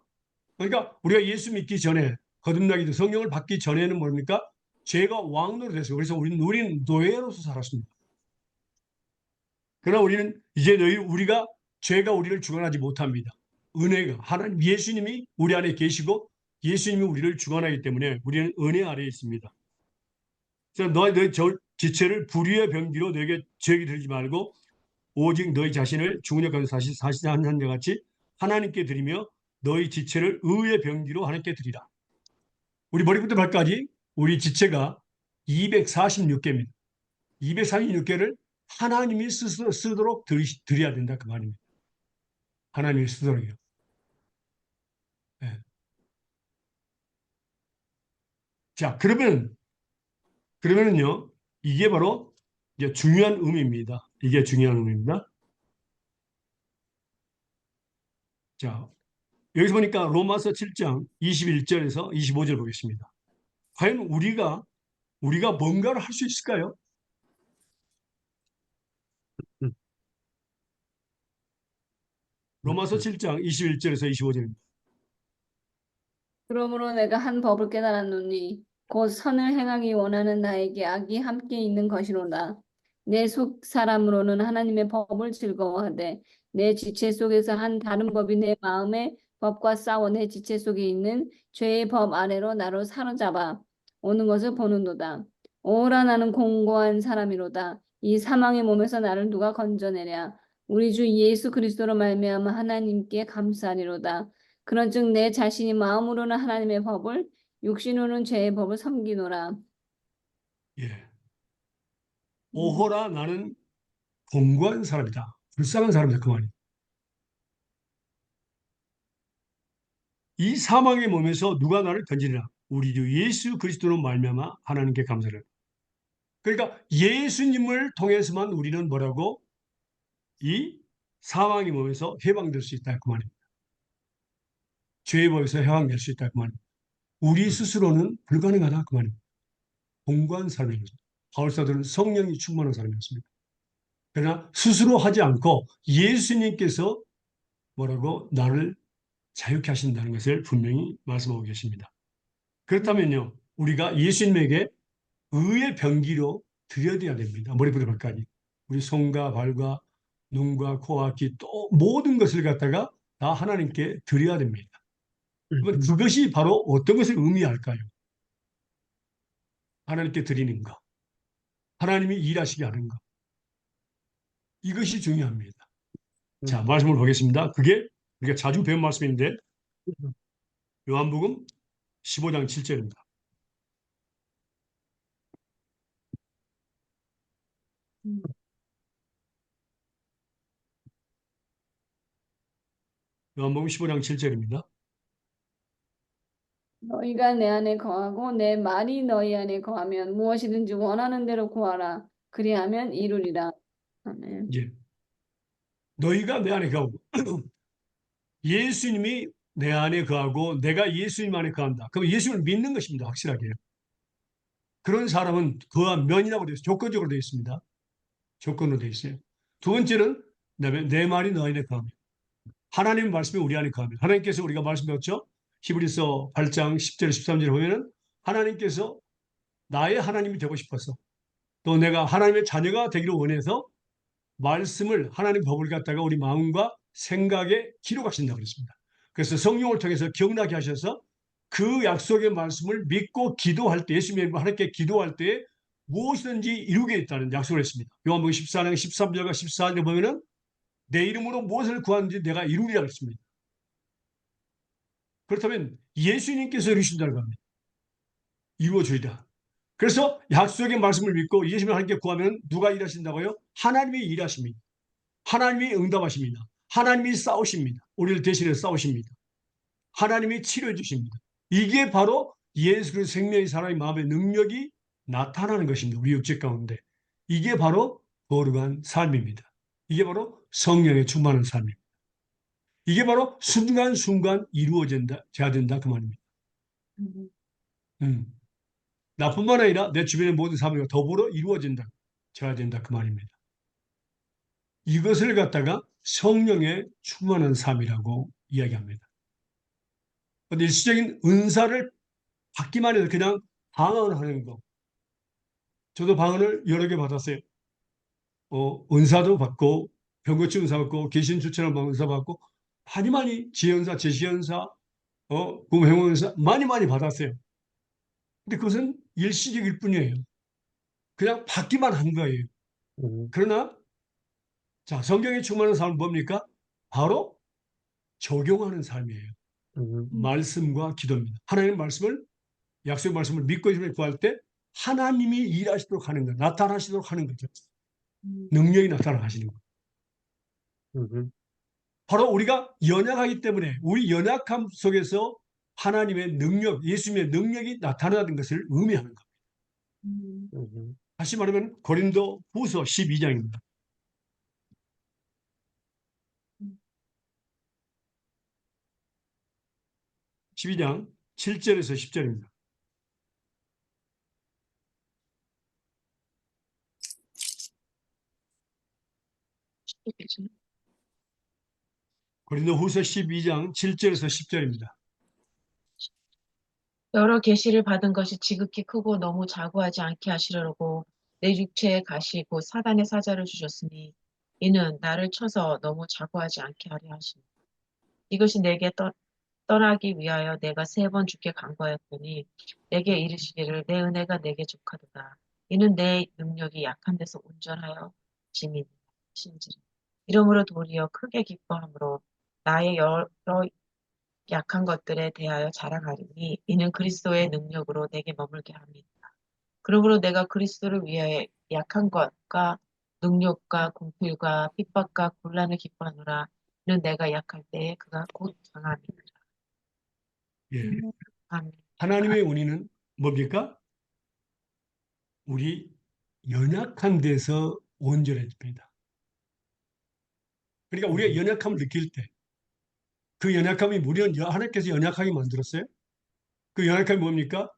그러니까 우리가 예수 믿기 전에 거듭나기 전 성령을 받기 전에는 뭡니까? 죄가 왕노릇했어요. 그래서 우리는 노예로서 살았습니다. 그러나 우리는 이제 우리가 죄가 우리를 주관하지 못합니다. 은혜가 하나님 예수님이 우리 안에 계시고 예수님이 우리를 주관하기 때문에 우리는 은혜 아래에 있습니다. 그래서 너희 지체를 불의의 병기로 너에게 죄에게 들지 말고 오직 너희 자신을 죽은 역 가운데 사시지 않는 자 같이 하나님께 드리며 너희 지체를 의의 병기로 하나님께 드리라. 우리 머리부터 발까지 우리 지체가 246개입니다. 246개를 하나님이 쓰도록 드려야 된다 그 말입니다. 하나님이 쓰도록요. 네. 자, 그러면은요, 이게 바로 이제 중요한 의미입니다. 이게 중요한 의미입니다. 자, 여기서 보니까 로마서 7장 21절에서 25절 보겠습니다. 과연 우리가 뭔가를 할 수 있을까요? 음, 로마서 7장 21절에서 25절입니다. 그러므로 내가 한 법을 깨달았노니 곧 선을 행하기 원하는 나에게 악이 함께 있는 것이로다. 내 속 사람으로는 하나님의 법을 즐거워하되 내 지체 속에서 한 다른 법이 내 마음의 법과 싸워 내 지체 속에 있는 죄의 법 아래로 나를 사로잡아 오는 것을 보는도다. 오라 나는 공고한 사람이로다. 이 사망의 몸에서 나를 누가 건져내랴. 우리 주 예수 그리스도로 말미암아 하나님께 감사하리로다. 그런즉 내 자신이 마음으로는 하나님의 법을 육신으로는 죄의 법을 섬기노라. 예. 오호라 나는 공고한 사람이다. 불쌍한 사람이다. 그 말이에요. 이 사망의 몸에서 누가 나를 건지리라. 우리 주 예수 그리스도로 말미암아 하나님께 감사를. 그러니까 예수님을 통해서만 우리는 뭐라고? 이 사망의 몸에서 해방될 수 있다. 그 말입니다. 죄의 법에서 해방될 수 있다. 그 말입니다. 우리 스스로는 불가능하다. 그 말입니다. 공고한 사람입니다. 바울사도는 성령이 충만한 사람이었습니다. 그러나 스스로 하지 않고 예수님께서 뭐라고 나를 자유케 하신다는 것을 분명히 말씀하고 계십니다. 그렇다면요, 우리가 예수님에게 의의 병기로 드려야 됩니다. 머리부터 발까지. 우리 손과 발과 눈과 코와 귀 또 모든 것을 갖다가 다 하나님께 드려야 됩니다. 그러면 그것이 바로 어떤 것을 의미할까요? 하나님께 드리는 것. 하나님이 일하시게 하는 것. 이것이 중요합니다. 자, 말씀을 보겠습니다. 그게 우리가 자주 배운 말씀인데 요한복음 15장 7절입니다. 요한복음 15장 7절입니다. 너희가 내 안에 거하고 내 말이 너희 안에 거하면 무엇이든지 원하는 대로 구하라. 그리하면 이루리라. 아멘. 이제 너희가 내 안에 거하고 예수님이 내 안에 거하고 내가 예수님 안에 거한다. 그럼 예수님을 믿는 것입니다. 확실하게. 그런 사람은 그와 면이라고 되어 있어요. 조건적으로 되어 있습니다. 조건으로 되어 있어요. 두 번째는 내 말이 너희 안에 거하면 하나님 말씀이 우리 안에 거하면 하나님께서 우리가 말씀 배웠죠. 히브리서 8장 10절 13절에 보면은 하나님께서 나의 하나님이 되고 싶어서 또 내가 하나님의 자녀가 되기를 원해서 말씀을 하나님 법을 갖다가 우리 마음과 생각에 기록하신다고 그랬습니다. 그래서 성령을 통해서 기억나게 하셔서 그 약속의 말씀을 믿고 기도할 때 예수님이 하나님께 기도할 때 무엇이든지 이루게 있다는 약속을 했습니다. 요한복음 14장 13절과 14절 보면은 내 이름으로 무엇을 구하는지 내가 이루리라 했습니다. 그렇다면 예수님께서 이루신다는 겁니다. 이루어주리라. 그래서 약속의 말씀을 믿고 예수님 하나님께 구하면 누가 일하신다고요? 하나님이 일하십니다. 하나님이 응답하십니다. 하나님이 싸우십니다. 우리를 대신해 싸우십니다. 하나님이 치료해 주십니다. 이게 바로 예수 그리스도 생명의 사람의 마음의 능력이 나타나는 것입니다. 우리 육체 가운데. 이게 바로 거룩한 삶입니다. 이게 바로 성령의 충만한 삶입니다. 이게 바로 순간순간 이루어져야 된다 그 말입니다. 나뿐만 아니라 내 주변의 모든 사람과 더불어 이루어진다. 져야 된다 그 말입니다. 이것을 갖다가 성령의 충만한 삶이라고 이야기합니다. 일시적인 은사를 받기만 해도 그냥 방언하는 거. 저도 방언을 여러 개 받았어요. 은사도 받고 병고치 은사 받고 계신 주처럼 은사 받고 많이 지연사, 제시연사, 구행원 은사 많이 받았어요. 근데 그것은 일시적일 뿐이에요. 그냥 받기만 한 거예요. 그러나 자, 성경에 충만한 삶은 뭡니까? 바로 적용하는 삶이에요. 말씀과 기도입니다. 하나님의 말씀을, 약속의 말씀을 믿고 있음을 구할 때 하나님이 일하시도록 하는 것, 나타나시도록 하는 거죠. 능력이 나타나시는 것. 바로 우리가 연약하기 때문에 우리 연약함 속에서 하나님의 능력, 예수님의 능력이 나타나는 것을 의미하는 겁니다. 다시 말하면 고린도 후서 12장입니다. 12장 7절에서 10절입니다. 고린도 후서 12장 7절에서 10절입니다. 여러 계시를 받은 것이 지극히 크고 너무 자고하지 않게 하시려고 내 육체에 가시 곧 사단의 사자를 주셨으니 이는 나를 쳐서 너무 자고하지 않게 하려 하시니 이것이 내게 떠나기 위하여 내가 3번 주께 간구하였더니 내게 이르시기를 내 은혜가 내게 족하도다. 이는 내 능력이 약한 데서 온전하여 짐이 신지라. 이러므로 도리어 크게 기뻐함으로 나의 여러 약한 것들에 대하여 자랑하리니 이는 그리스도의 능력으로 내게 머물게 합니다. 그러므로 내가 그리스도를 위하여 약한 것과 능력과 공필과 핍박과 곤란을 기뻐하노라. 이는 내가 약할 때에 그가 곧 강함이니라. 예. 아멘. 하나님의 은혜는 뭡니까? 우리 연약한 데서 온전해집니다. 그러니까 우리가 연약함을 느낄 때 그 연약함이 우리는 하나님께서 연약하게 만들었어요. 그 연약함이 뭡니까?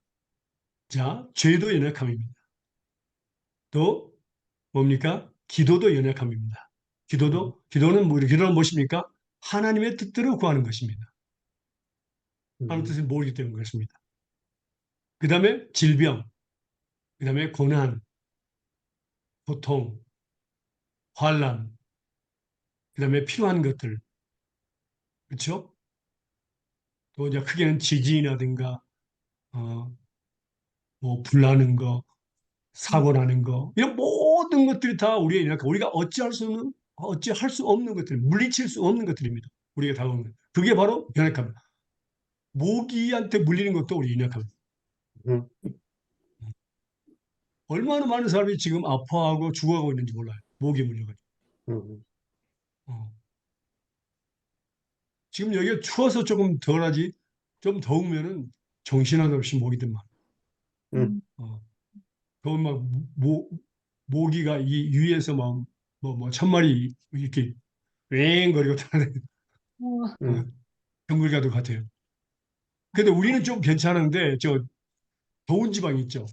자, 죄도 연약함입니다. 또 뭡니까? 기도도 연약함입니다. 기도는 기도는 무엇입니까? 하나님의 뜻대로 구하는 것입니다. 하나님 뜻을 모르기 때문에 그렇습니다. 그 다음에 질병, 그 다음에 고난, 고통, 환란, 그 다음에 필요한 것들, 그렇죠? 또 이제 크게는 지진이라든가, 어, 뭐 불나는 거, 사고 나는 거, 이런 모든 것들이 다 우리의 연약함, 우리가 어찌할 수 없는 것들, 물리칠 수 없는 것들입니다. 우리가 다가오는 것. 그게 바로 연약함. 모기한테 물리는 것도 우리 연약함입니다. 얼마나 많은 사람이 지금 아파하고 죽어가고 있는지 몰라요. 모기에 물려가지고. 어. 지금 여기가 추워서 조금 덜하지, 좀 더우면은 정신하없이 모기들 막. 어. 그건 막 모기가 이 위에서 막 천마리 이렇게 왱거리고 타는 정글 가도 같아요. 근데 우리는 좀 괜찮은데 저 더운 지방 있죠.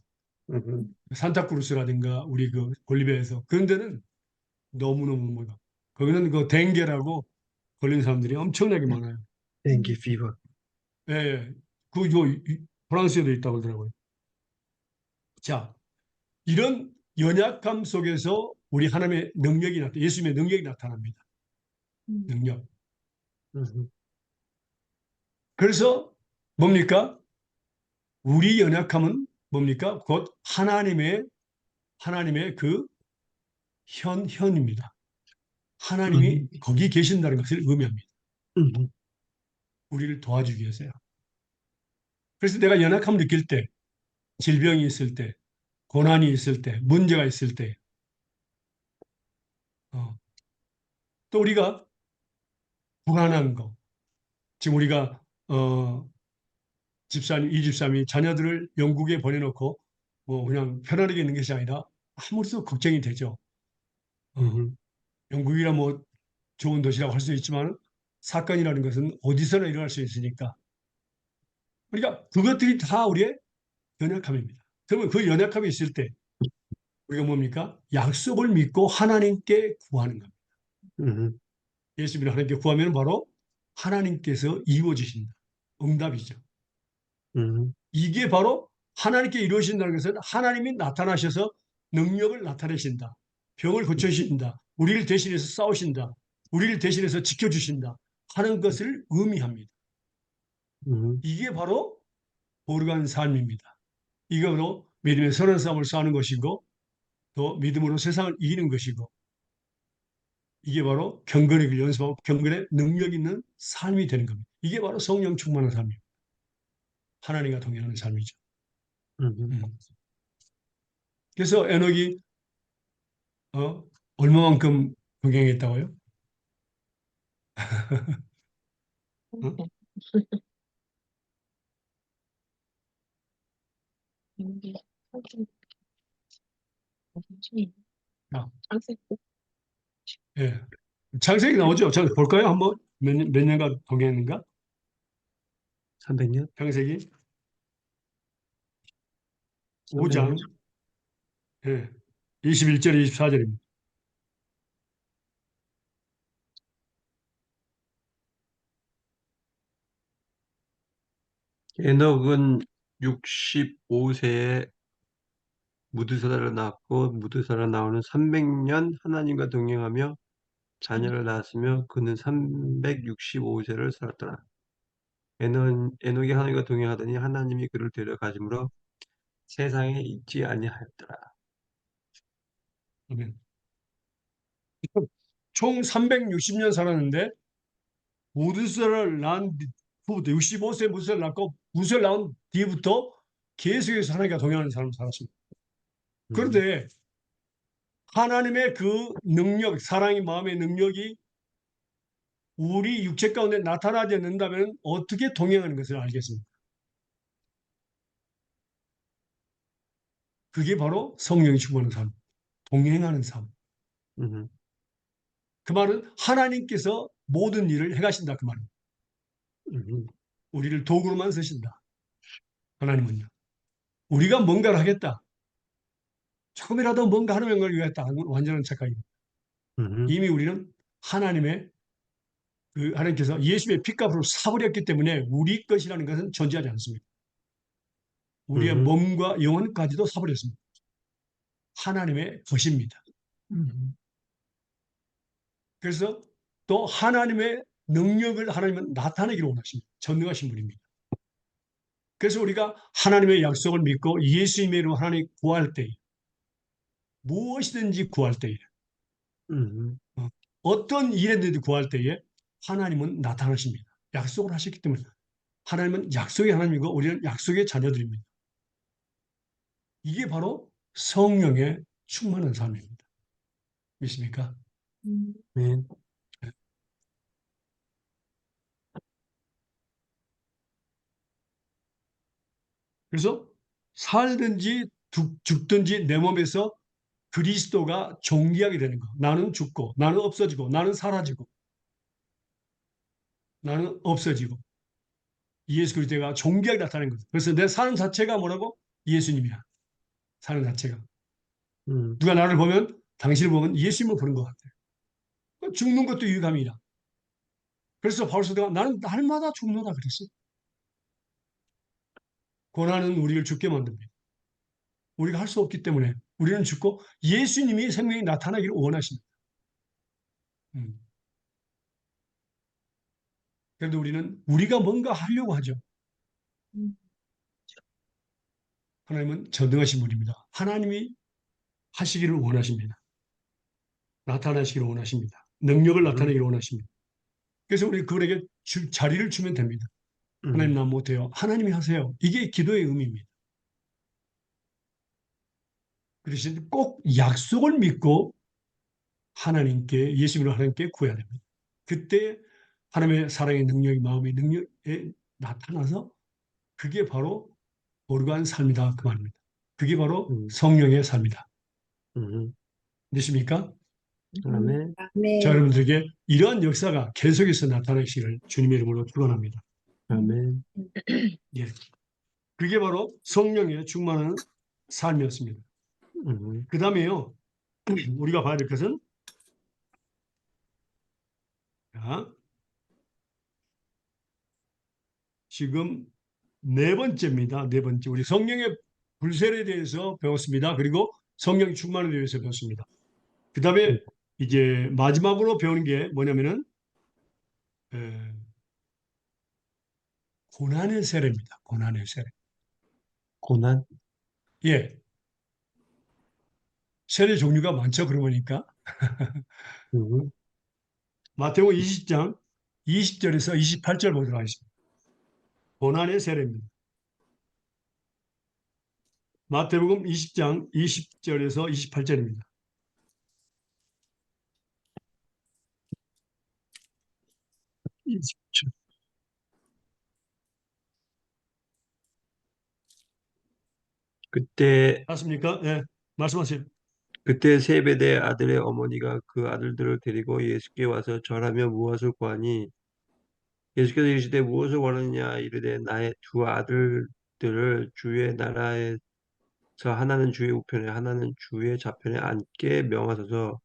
산타크루스라든가 우리 그 볼리비아에서 그런 데는 너무너무 뭐가 거기는 그 댕게라고 걸린 사람들이 엄청나게 많아요. dengue fever. 예, 예. 그저 프랑스에도 있다고 하더라고요. 자, 이런 연약함 속에서 우리 하나님의 능력이 예수님의 능력이 나타납니다. 능력. 그래서 뭡니까? 우리 연약함은 뭡니까? 곧 하나님의 그 현입니다. 하나님이 거기 계신다는 것을 의미합니다. 우리를 도와주기 위해서요. 그래서 내가 연약함을 느낄 때, 질병이 있을 때, 고난이 있을 때, 문제가 있을 때, 또 우리가 불안한 거. 지금 우리가 이 집사님이 자녀들을 영국에 보내놓고 뭐 그냥 편안하게 있는 것이 아니라 아무래도 걱정이 되죠. 영국이라 뭐 좋은 도시라고 할 수 있지만 사건이라는 것은 어디서나 일어날 수 있으니까. 그러니까 그것들이 다 우리의 연약함입니다. 그러면 그 연약함이 있을 때 우리가 뭡니까? 약속을 믿고 하나님께 구하는 겁니다. 예수님을 하나님께 구하면 바로 하나님께서 이루어주신다. 응답이죠. 이게 바로 하나님께 이루어진다는 것은 하나님이 나타나셔서 능력을 나타내신다. 병을 고쳐주신다. 우리를 대신해서 싸우신다. 우리를 대신해서 지켜주신다. 하는 것을 의미합니다. 이게 바로 거룩한 삶입니다. 이거로 믿음의 선한 싸움을 싸우는 것이고 또 믿음으로 세상을 이기는 것이고 이게 바로 경건의 연습하고 경건의 능력 있는 삶이 되는 겁니다. 이게 바로 성령 충만한 삶이에요. 하나님과 동행하는 삶이죠. 음. 음. 그래서 에녹이 얼마만큼 동행했다고요? 어? 여기 사진, 사진이 아, 장색. 예. 창세기 나오죠? 자, 볼까요? 한번 몇 년간 동행했는가? 300년? 창세기 300년? 5장 21절 24절입니다. 에녹은 65세에 무드사라를 낳았고 무드사라 나오는 300년 하나님과 동행하며 자녀를 낳았으며 그는 365세를 살았더라. 에녹이 하나님과 동행하더니 하나님이 그를 데려가심으로 세상에 있지 아니하였더라. 아멘. 총 360년 살았는데 무드셀을 낳은 후부터 65세 무드셀을 낳고 무드셀 낳은 뒤부터 계속해서 하나님과 동행하는 사람 살았습니다. 음. 그런데 하나님의 그 능력, 사랑의 마음의 능력이 우리 육체 가운데 나타나지 않는다면 어떻게 동행하는 것을 알겠습니다. 그게 바로 성령이 충만한 삶, 동행하는 삶. 음. 그 말은 하나님께서 모든 일을 행하신다 그 말입니다. 음. 우리를 도구로만 쓰신다. 하나님은요. 우리가 뭔가를 하겠다. 조금이라도 뭔가 하는 걸 위했다. 완전한 착각입니다. 음. 이미 우리는 하나님의 하나님께서 예수의 피값으로 사버렸기 때문에 우리 것이라는 것은 존재하지 않습니다. 우리의 음. 몸과 영혼까지도 사버렸습니다. 하나님의 것입니다. 음. 그래서 또 하나님의 능력을 하나님은 나타내기를 원하십니다. 전능하신 분입니다. 그래서 우리가 하나님의 약속을 믿고 예수님의 이름으로 하나님 구할 때 무엇이든지 구할 때에 음. 어떤 일에든지 구할 때에 하나님은 나타나십니다. 약속을 하셨기 때문에 하나님은 약속의 하나님이고 우리는 약속의 자녀들입니다. 이게 바로 성령의 충만한 삶입니다. 믿습니까? 네. 그래서 살든지 죽든지 내 몸에서 그리스도가 존귀하게 되는 거. 나는 죽고, 나는 없어지고, 나는 사라지고, 나는 없어지고, 예수 그리스도가 존귀하게 나타나는 거죠. 그래서 내 삶 자체가 뭐라고? 예수님이야. 사는 자체가. 음. 누가 나를 보면, 당신을 보면 예수님을 보는 것 같아요. 죽는 것도 유감이라. 그래서 바울사도가 나는 날마다 죽노라 그랬어. 고난은 우리를 죽게 만듭니다. 우리가 할 수 없기 때문에 우리는 죽고 예수님이 생명이 나타나기를 원하십니다. 음. 그런데 우리는 우리가 뭔가 하려고 하죠. 하나님은 전능하신 분입니다. 하나님이 하시기를 원하십니다. 나타나시기를 원하십니다. 능력을 나타내기를 원하십니다. 그래서 우리 그분에게 자리를 주면 됩니다. 하나님 나 못해요. 하나님이 하세요. 이게 기도의 의미입니다. 그래서 꼭 약속을 믿고 하나님께 예수님으로 하나님께 구해야 됩니다. 그때 하나님의 사랑의 능력이 마음의 능력에 나타나서 그게 바로 거룩한 삶이다 그 말입니다. 그게 바로 음. 성령의 삶이다. 음. 되십니까? 아멘. 자, 아멘. 여러분들에게 이러한 역사가 계속해서 나타나시기를 주님의 이름으로 축원합니다. 아멘. 예. 그게 바로 성령의 충만한 삶이었습니다. 음. 그 다음에요, 우리가 봐야 될 것은, 자, 지금 네 번째입니다. 네 번째. 우리 성령의 불세례에 대해서 배웠습니다. 그리고 성령 충만에 대해서 배웠습니다. 그 다음에 이제 마지막으로 배우는 게 뭐냐면은, 에, 고난의 세례입니다. 고난의 세례. 고난. 예. 세례 종류가 많죠. 그러고 보니까. 음. 마태복음 20장 20절에서 28절 보도록 하겠습니다. 고난의 세례입니다. 마태복음 20장 20절에서 28절입니다. 그때 맞습니까? 예, 말씀하세요. 그때 세베대 아들의 어머니가 그 아들들을 데리고 예수께 와서 절하며 무엇을 구하니 예수께서 이르시되 무엇을 원하느냐 이르되 나의 두 아들들을 주의 나라에서 하나는 주의 우편에 하나는 주의 좌편에 앉게 명하소서.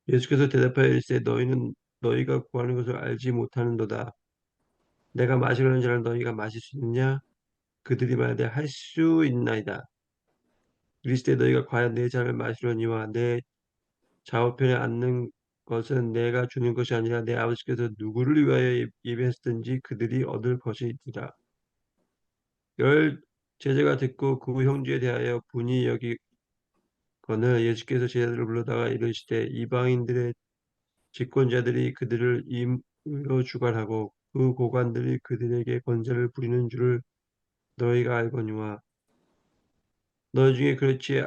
예수께서 대답하여 이르시되 너희는 너희가 구하는 것을 알지 못하는도다. 내가 마시려는 잔을 너희가 마실 수 있느냐? 그들이 말하되 할 수 있나이다. 이르시되 너희가 과연 내 잔을 마시려니와 내 좌우편에 앉는 것은 내가 주는 것이 아니라 내 아버지께서 누구를 위하여 예비하셨든지 그들이 얻을 것이니라. 열 제자가 듣고 그 형제에 대하여 분이 여기거늘 예수께서 제자들을 불러다가 이르시되 이방인들의 집권자들이 그들을 임으로 주관하고 그 고관들이 그들에게 권세를 부리는 줄을 너희가 알거니와 너희 중에 그렇지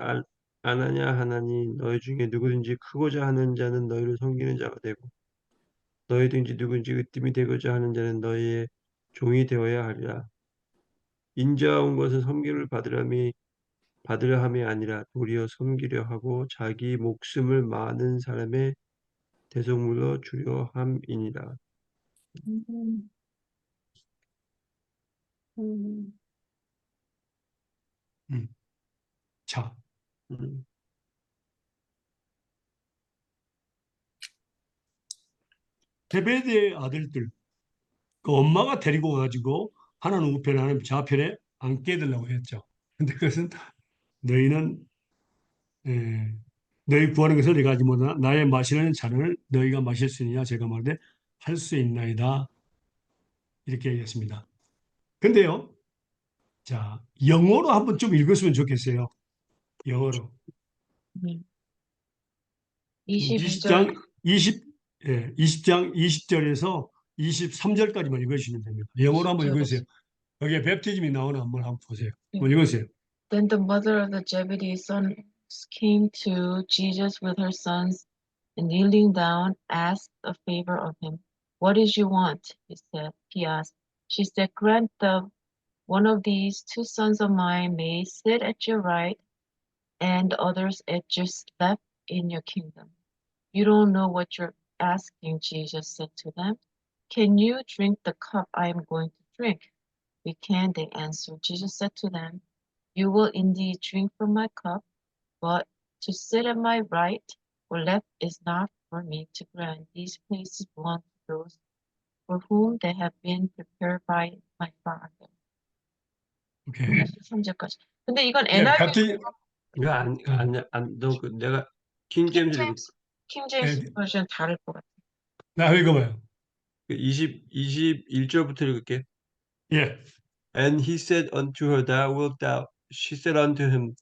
않으냐 하나니 너희 중에 누구든지 크고자 하는 자는 너희를 섬기는 자가 되고 너희든지 누구든지 으뜸이 되고자 하는 자는 너희의 종이 되어야 하리라. 인자가 온 것은 섬기를 받으려 함이 아니라 도리어 섬기려 하고 자기 목숨을 많은 사람의 대속물로 주려 함이니라. 음, 음, 음. 자, 음, 세베대의 아들들, 그 엄마가 데리고 가지고 하나는 우편에 하나는 좌편에 앉게 해달라고 했죠. 근데 그것은 너희는 너희 구하는 것을 내가 하지 못하나 나의 마시는 잔을 너희가 마실 수 있느냐 제가 말하되 할 수 있나이다 이렇게 얘기했습니다. 근데요, 자 영어로 한번 좀 읽었으면 좋겠어요. 영어로 음. 22절 20장 20 20장 20절에서 23절까지만 읽으시면 됩니다. 영어로 한번 읽으세요. 여기에 베프티즘이 나오나 한번 보세요. 한번 읽으세요. Then the mother of the Zebedee's sons came to Jesus with her sons, and kneeling down, asked a favor of him. What is you want? He asked. She said, grant that one of these two sons of mine may sit at your right and the others at your left in your kingdom. You don't know what you're asking, Jesus said to them. Can you drink the cup I am going to drink? We can, they answered. Jesus said to them, you will indeed drink from my cup, but to sit at my right or left is not for me to grant. These places belong to those for whom they have been prepared by my Father. 오케이. 3절까지. 근데 이건 예, NIV, 베프티즘 너 내가 킹 제임스 읽을 킹 제임스 예, 버전 다를 것 같아. 나 읽어봐요. 21절부터 읽을게. 예, And he said unto her, thou wilt thou. She said unto him,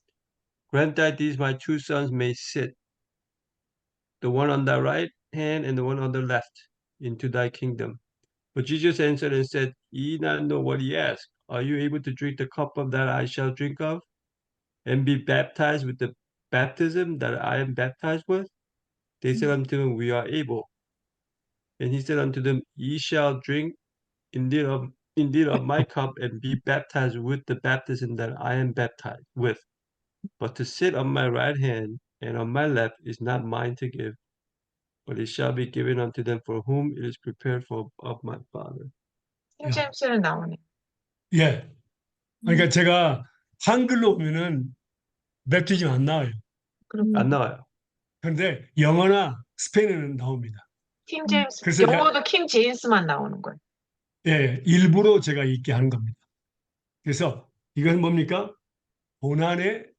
grant that these my two sons may sit, the one on thy right hand and the one on the left, into thy kingdom. But Jesus answered and said, ye not know what ye ask. Are you able to drink the cup of that I shall drink of, and be baptized with the baptism that I am baptized with? They said unto him, we are able. And he said unto them, ye shall drink indeed of my cup, and be baptized with the baptism that I am baptized with. But to sit on my right hand and on my left is not mine to give, but it shall be given unto them for whom it is prepared for of my Father. 킹 제임스는 나오네. 예. 그러니까 제가 한글로 보면은 베프티즘 안 나와요. 그럼 안 나와요. 그런데 영어나 스페인어는 나옵니다. 킹 제임스, 그래서 영어도 킹 제임스만 나오는 거예요. 예, 일부러 제가 읽게 하는 겁니다. 그래서 이건 뭡니까? 고난의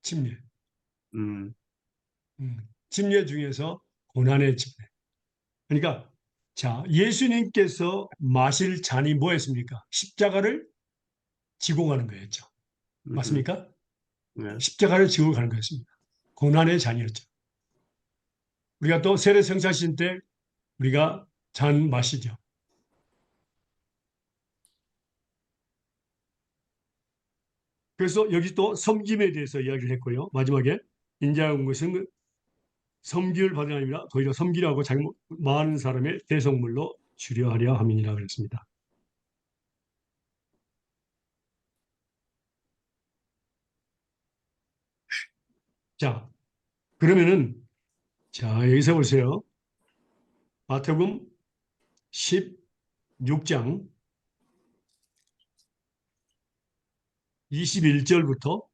침례. 음, 침례 중에서 고난의 침례. 그러니까 자, 예수님께서 마실 잔이 뭐였습니까? 십자가를 지고 가는 거였죠. 맞습니까? 네. 십자가를 지고 가는 거였습니다. 고난의 잔이었죠. 우리가 또 세례 성사신 때 우리가 잔 마시죠. 그래서 여기 또 섬김에 대해서 이야기를 했고요. 마지막에 인자한 것은 섬김을 받은 아니라 도리어 섬기라고 자기 많은 사람의 대성물로 주려하려 함이니라 그랬습니다. 자, 그러면은 자, 여기서 보세요. 마태복음 16장 21절부터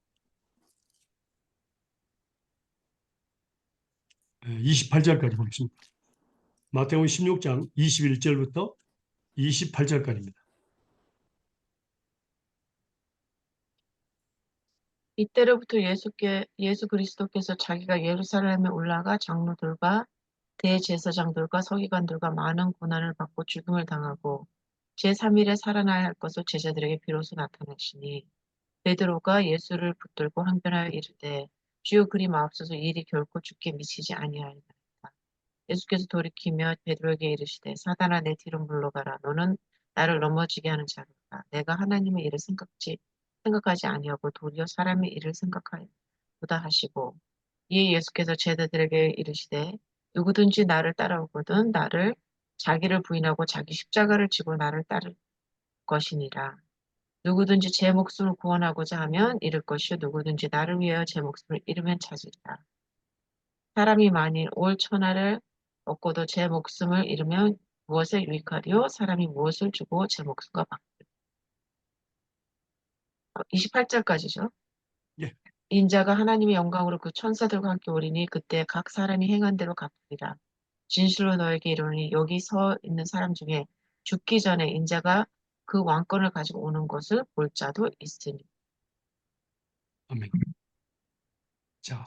28절까지 보겠습니다. 마태복음 16장 21절부터 28절까지입니다. 이때로부터 예수 그리스도께서 자기가 예루살렘에 올라가 장로들과 대제사장들과 서기관들과 많은 고난을 받고 죽음을 당하고 제3일에 살아나야 할 것을 제자들에게 비로소 나타나시니 베드로가 예수를 붙들고 항변하여 이르되 주여 그리 마옵소서 이 일이 결코 죽게 미치지 아니하리이다. 예수께서 돌이키며 베드로에게 이르시되 사단아 내 뒤로 물러가라. 너는 나를 넘어지게 하는 자로다. 내가 하나님의 일을 생각하지 아니하고 도리어 사람의 일을 생각하도다 하시고 이에 예수께서 제자들에게 이르시되 누구든지 나를 따라오거든 나를 자기를 부인하고 자기 십자가를 지고 나를 따를 것이니라. 누구든지 제 목숨을 구원하고자 하면 잃을 것이요 누구든지 나를 위하여 제 목숨을 잃으면 찾으리라. 사람이 만일 올 천하를 얻고도 제 목숨을 잃으면 무엇에 유익하리요? 사람이 무엇을 주고 제 목숨과 바꾸리요? 28절까지죠. 예. 인자가 하나님의 영광으로 그 천사들과 함께 오리니 그때 각 사람이 행한 대로 갚으리라. 진실로 너에게 이르노니 여기 서 있는 사람 중에 죽기 전에 인자가 그 왕권을 가지고 오는 것을 볼 자도 있으니. 아멘. 자,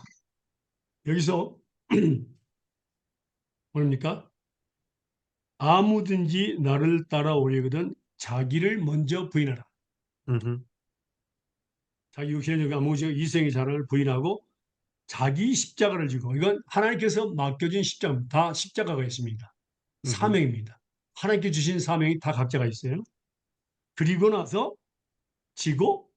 여기서 뭡니까? 아무든지 나를 따라오려거든 자기를 먼저 부인하라. 음흠. 자기 육신의 아무지 이생의 자랑을 부인하고 자기 십자가를 지고 이건 하나님께서 맡겨진 십자가 다 십자가가 있습니다. 음흠. 사명입니다. 하나님께 주신 사명이 다 각자가 있어요. 그리고 나서 지고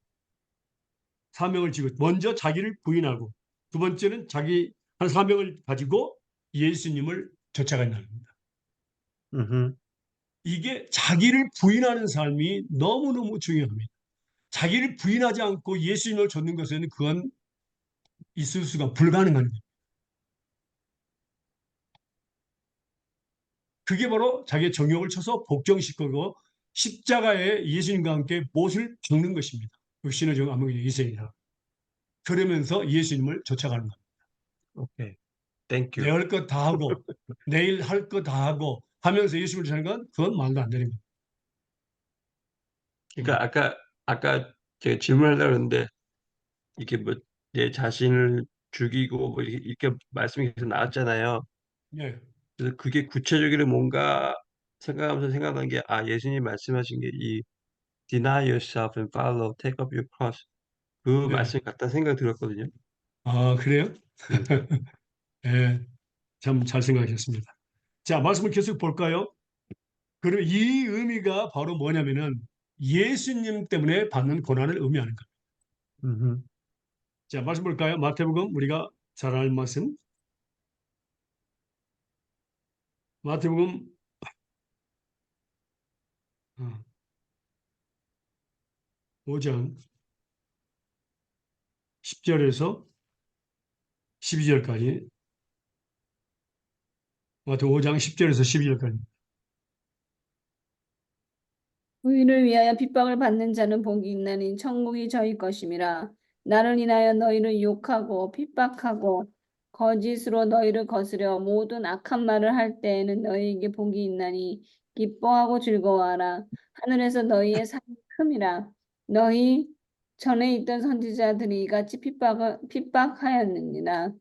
사명을 지고 먼저 자기를 부인하고 두 번째는 자기 한 사명을 가지고 예수님을 쫓아간다는 겁니다. 음흠. 이게 자기를 부인하는 삶이 너무너무 중요합니다. 자기를 부인하지 않고 예수님을 좇는 것은 그건 있을 수가 불가능한 거예요. 그게 바로 자기의 정욕을 쳐서 복종시키고 십자가에 예수님과 함께 못을 박는 것입니다. 육신의 정 아무리 이생이라. 그러면서 예수님을 쫓아가는 겁니다. 오케이. 땡큐. 내 할 것 다 하고 내일 할 것 다 하고 하면서 예수님을 쫓아가는 건 그건 말도 안 되는 거예요. 그러니까 아까 제가 질문하려고 했는데 이게 뭐 내 자신을 죽이고 뭐 이렇게 말씀이 계속 나왔잖아요. 예, 그래서 그게 구체적으로 뭔가 생각하면서 생각한 게 예수님 말씀하신 게 이 deny yourself and follow, take up your cross 그 네. 말씀 같다 생각 들었거든요. 아, 그래요? 음. 예, 참 잘 생각하셨습니다. 자, 말씀을 계속 볼까요? 그러면 이 의미가 바로 뭐냐면은 예수님 때문에 받는 고난을 의미하는 거예요. 음흠. 자, 말씀 볼까요? 마태복음 우리가 잘 아는 말씀. 마태복음 5장 10절에서 12절까지. 마태복음 5장 10절에서 12절까지. 의를 위하여 핍박을 받는 자는 복이 있나니 천국이 저희 것임이라. 나를 인하여 너희를 욕하고 핍박하고 거짓으로 너희를 거스려 모든 악한 말을 할 때에는 너희에게 복이 있나니 기뻐하고 즐거워하라. 하늘에서 너희의 상이 큼이라. 너희 전에 있던 선지자들이 이같이 핍박하였느니라.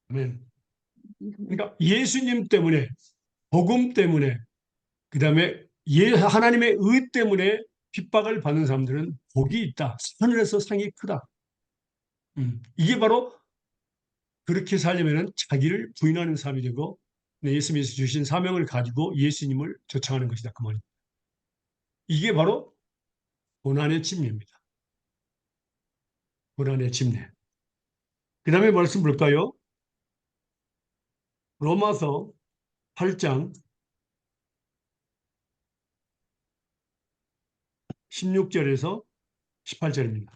아멘. 그러니까 예수님 때문에, 복음 때문에, 그 다음에 하나님의 의 때문에 핍박을 받는 사람들은 복이 있다. 하늘에서 상이 크다. 이게 바로 그렇게 살려면 자기를 부인하는 삶이 되고 예수님께서 주신 사명을 가지고 예수님을 쫓아가는 것이다. 그 말입니다. 이게 바로 고난의 침례입니다. 고난의 침례. 그 다음에 말씀 볼까요? 로마서 8장 16절에서 18절입니다.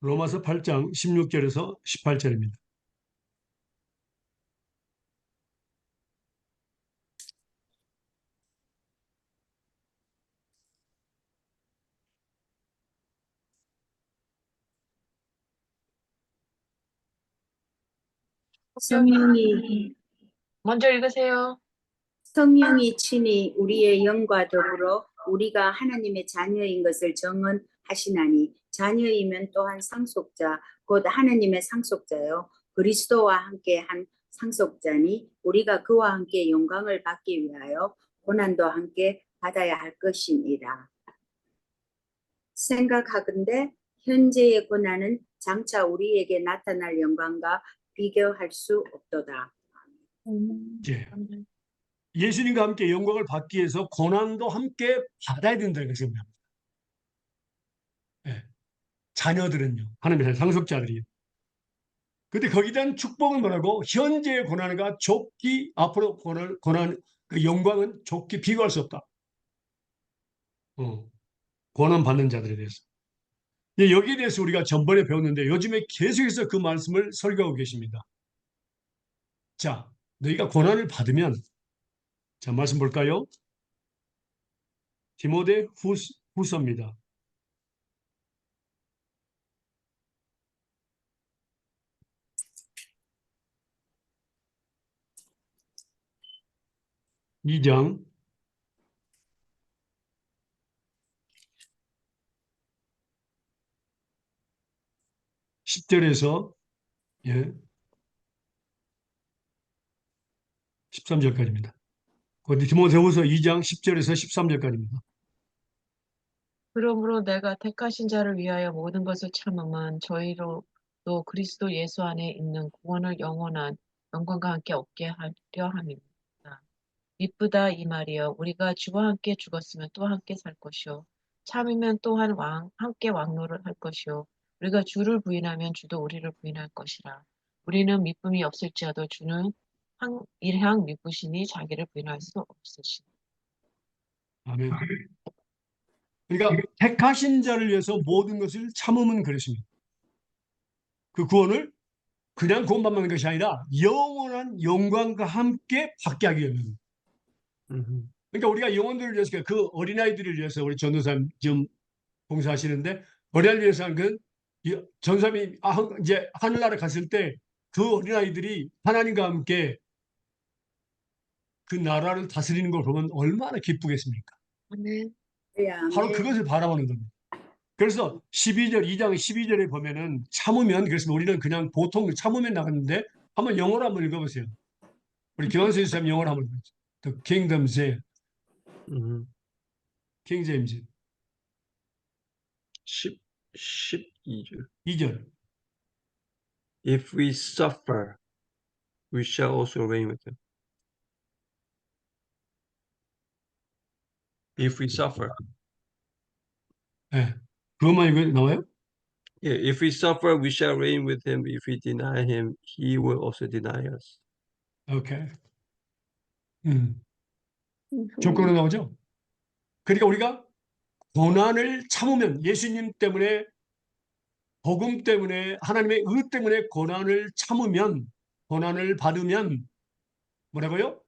로마서 8장 16절에서 18절입니다. 성령이 먼저 읽으세요. 성령이 친히 우리의 영과 더불어 우리가 하나님의 자녀인 것을 증언하시나니 자녀이면 또한 상속자 곧 하나님의 상속자요 그리스도와 함께 한 상속자니 우리가 그와 함께 영광을 받기 위하여 고난도 함께 받아야 할 것이니라. 생각하건대 현재의 고난은 장차 우리에게 나타날 영광과 비교할 수 없도다. 예. 예수님과 함께 영광을 받기 위해서 고난도 함께 받아야 된다는 것을 의미합니다. 예. 자녀들은요. 하나님의 상속자들이요. 근데 거기에 대한 축복은 뭐라고? 현재의 고난과 좁기 앞으로 고난 그 영광은 좁기 비교할 수 없다. 고난 받는 자들에 대해서. 예, 여기에 대해서 우리가 전번에 배웠는데 요즘에 계속해서 그 말씀을 설교하고 계십니다. 자, 너희가 고난을 받으면 자, 말씀 볼까요? 디모데 후서입니다. 2장 10절에서 13절까지입니다. 디모데후서 2장 10절에서 13절까지입니다. 그러므로 내가 택하신 자를 위하여 모든 것을 참음은 저희로 또 그리스도 예수 안에 있는 구원을 영원한 영광과 함께 얻게 하려 함입니다. 미쁘다 이 말이여 우리가 주와 함께 죽었으면 또 함께 살 것이요 참으면 또한 함께 왕노를 할 것이요 우리가 주를 부인하면 주도 우리를 부인할 것이라. 우리는 미쁨이 없을지라도 주는 일향 미쁘시니 자기를 부인할 수 없으시니. 아멘. 그러니까 택하신 자를 위해서 모든 것을 참으면 그랬습니다. 그 구원을 그냥 구원받는 것이 아니라 영원한 영광과 함께 받게 하기 위함입니다. 그러니까 우리가 영혼들을 위해서 그 어린아이들을 위해서 우리 전도사님 지금 봉사하시는데 어린아이를 위해서 하는 건 전도사님이 이제 하늘나라 갔을 때 그 어린아이들이 하나님과 함께 그 나라를 다스리는 걸 보면 얼마나 기쁘겠습니까? 아멘. 바로 그것을 바라보는 겁니다. 그래서 2장 12절에 보면은 참으면 그래서 우리는 그냥 보통 참으면 나갔는데 한번 영어로 한번 읽어보세요. 우리 김한수 선생님 영어로 한번 읽어보세요. The kingdom's here. 킹 제임스 12절. 2절. If we suffer, we shall also reign with him. If we suffer. 네. 그것만 이거 나와요? Yeah, if we suffer, we shall reign with him. If we deny him, he will also deny us. 오케이. 조건으로 나오죠? 그러니까 우리가 고난을 참으면 예수님 때문에 복음 때문에 하나님의 의 때문에 고난을 참으면 고난을 받으면 뭐라고요?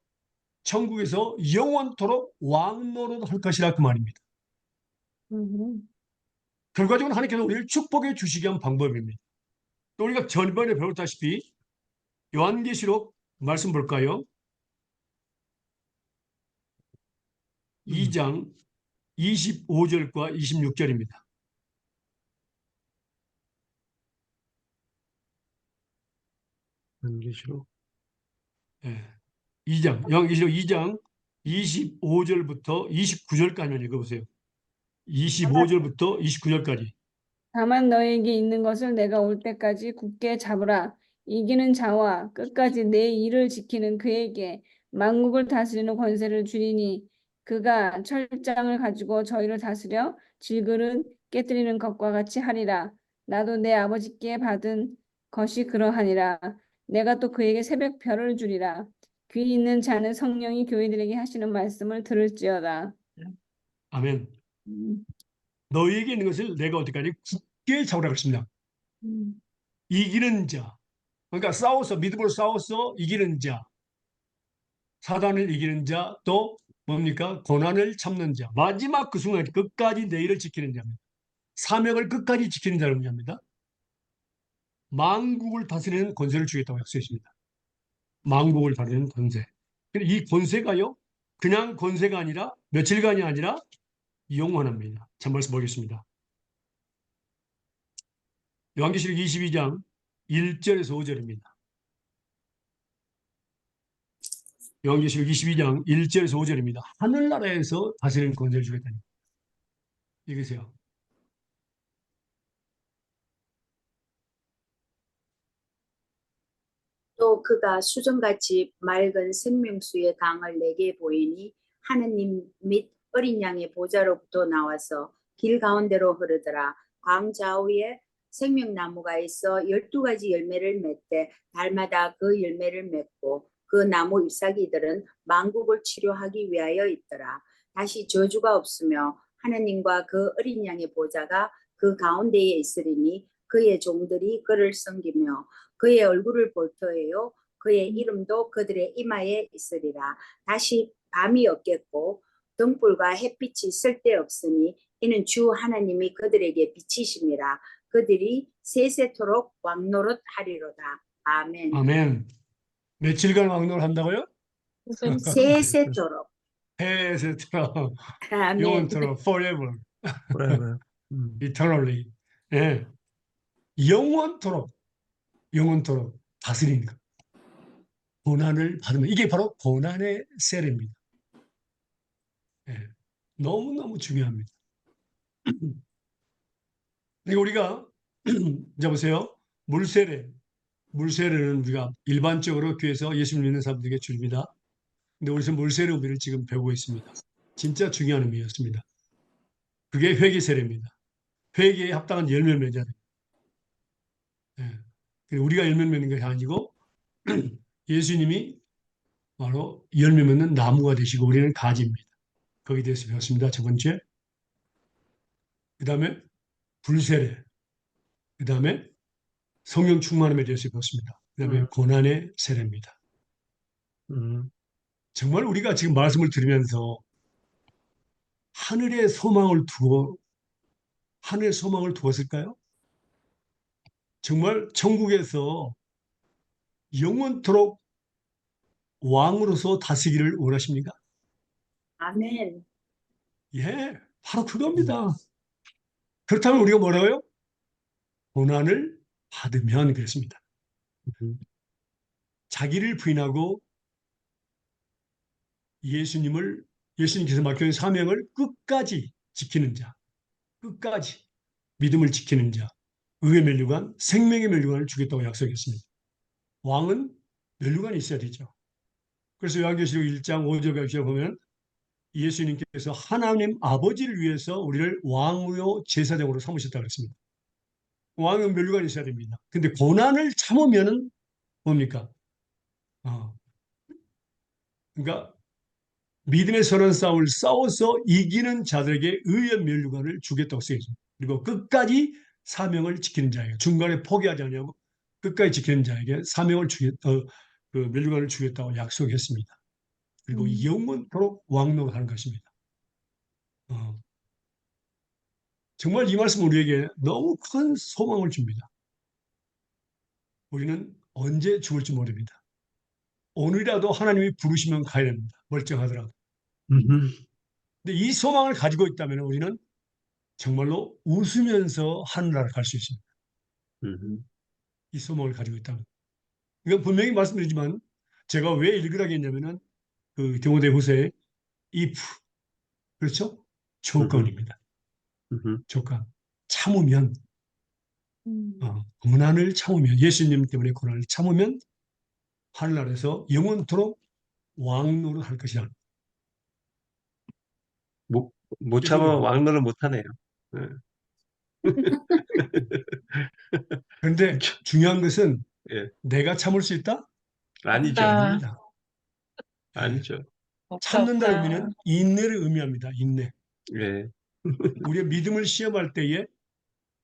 천국에서 영원토록 왕노릇 할 것이라 그 말입니다. 결과적으로 하나님께서 우리를 축복해 주시기 위한 방법입니다. 또 우리가 전번에 배웠다시피 요한계시록 말씀 볼까요? 2장 25절과 26절입니다. 요한계시록. 예. 요한계시록 2장 25절부터 29절까지만 읽어보세요. 25절부터 29절까지. 다만 너에게 있는 것을 내가 올 때까지 굳게 잡으라. 이기는 자와 끝까지 내 일을 지키는 그에게 만국을 다스리는 권세를 주리니 그가 철장을 가지고 저희를 다스려 질그릇 깨뜨리는 것과 같이 하리라. 나도 내 아버지께 받은 것이 그러하니라. 내가 또 그에게 새벽 별을 주리라. 귀 있는 자는 성령이 교회들에게 하시는 말씀을 들을지어다. 아멘. 음, 너희에게 있는 것을 내가 어디까지 굳게 잡으라 그랬습니다. 음, 이기는 자. 그러니까 싸워서 믿음으로 싸워서 이기는 자. 사단을 이기는 자, 또 뭡니까? 고난을 참는 자. 마지막 그 순간 끝까지 내 일을 지키는 자입니다. 사명을 끝까지 지키는 자를 의미합니다. 만국을 다스리는 권세를 주겠다고 약속했습니다. 만국을 다스리는 권세. 근데 이 권세가요, 그냥 권세가 아니라 며칠간이 아니라 영원합니다. 참 말씀 보겠습니다. 요한계시록 22장 1절에서 5절입니다. 요한계시록 22장 1절에서 5절입니다. 하늘나라에서 다스리는 권세를 주겠다니. 읽으세요. 또 그가 수정같이 맑은 생명수의 강을 내게 보이니 하느님 및 어린 양의 보좌로부터 나와서 길 가운데로 흐르더라. 강 좌우에 생명나무가 있어 12가지 열매를 맺되 달마다 그 열매를 맺고 그 나무 잎사귀들은 만국을 치료하기 위하여 있더라. 다시 저주가 없으며 하느님과 그 어린 양의 보좌가 그 가운데에 있으리니 그의 종들이 그를 섬기며 그의 얼굴을 볼 터예요. 그의 이름도 그들의 이마에 있으리라. 다시 밤이 없겠고 등불과 햇빛이 쓸데없으니 이는 주 하나님이 그들에게 빛이심이라. 그들이 세세토록 왕노릇 하리로다. 아멘. 아멘. 며칠간 왕노를 한다고요? 세세토록. 세세토록, 아멘. 영원토록, forever, forever. eternally. 예. 영원토록, 영원토록 다스리는 것. 고난을 받으면 이게 바로 고난의 세례입니다. 예. 너무너무 중요합니다. 그리고 우리가 이제 보세요. 물세례. 물세례는 우리가 일반적으로 교회에서 예수 믿는 사람들에게 줍니다. 근데 우리는 물세례 의미를 지금 배우고 있습니다. 진짜 중요한 의미였습니다. 그게 회개 세례입니다. 회개에 합당한 열매를 맺어야 돼요. 예. 그리고 우리가 열매를 맺는 것이 아니고 예수님이 바로 열매 맺는 나무가 되시고 우리는 가지입니다. 거기에 대해서 배웠습니다. 첫 번째. 그 다음에 불세례. 그 다음에 성령 충만함에 대해서 배웠습니다. 그 다음에 고난의 세례입니다. 정말 우리가 지금 말씀을 들으면서 하늘의 소망을 두었을까요? 정말 천국에서 영원토록 왕으로서 다스리기를 원하십니까? 아멘. 예, 바로 그겁니다. 그렇다면 우리가 뭐라고요? 고난을 받으면 그랬습니다. 자기를 부인하고 예수님께서 맡겨진 사명을 끝까지 지키는 자, 끝까지 믿음을 지키는 자, 의의 면류관, 생명의 면류관을 주겠다고 약속했습니다. 왕은 면류관이 있어야 되죠. 그래서 요한계시록 1장 5절까지 보면 예수님께서 하나님 아버지를 위해서 우리를 왕으로 제사장으로 삼으셨다고 했습니다. 왕은 면류관이 있어야 됩니다. 근데 고난을 참으면은 뭡니까? 그러니까 믿음의 선한 싸움을 싸워서 이기는 자들에게 의의 면류관을 주겠다고 쓰여있습니다. 그리고 끝까지 사명을 지키는 자에게 중간에 포기하지 않냐고 끝까지 지키는 자에게 그 면류관을 주겠다고 약속했습니다. 그리고 영원토록 왕노로 하는 것입니다. 정말 이 말씀은 우리에게 너무 큰 소망을 줍니다. 우리는 언제 죽을지 모릅니다. 오늘이라도 하나님이 부르시면 가야 됩니다. 멀쩡하더라도. 근데 이 소망을 가지고 있다면 우리는 정말로 웃으면서 하늘나라를 갈 수 있습니다. 이 소망을 가지고 있다면. 이건 분명히 말씀드리지만 제가 왜 읽으라고 했냐면은 그 디모데후서의 if, 그렇죠? 조건입니다. 조건. 참으면 고난을 참으면 예수님 때문에 고난을 참으면 하늘나라에서 영원토록 왕노를 할 것이라. 못 참아 그래서 왕노를 못 하네요. 예. 그런데 중요한 것은 예. 내가 참을 수 있다? 아니죠. 없다. 아닙니다. 예. 아니죠. 없다, 참는다는 없다. 의미는 인내를 의미합니다. 인내. 예. 우리의 믿음을 시험할 때에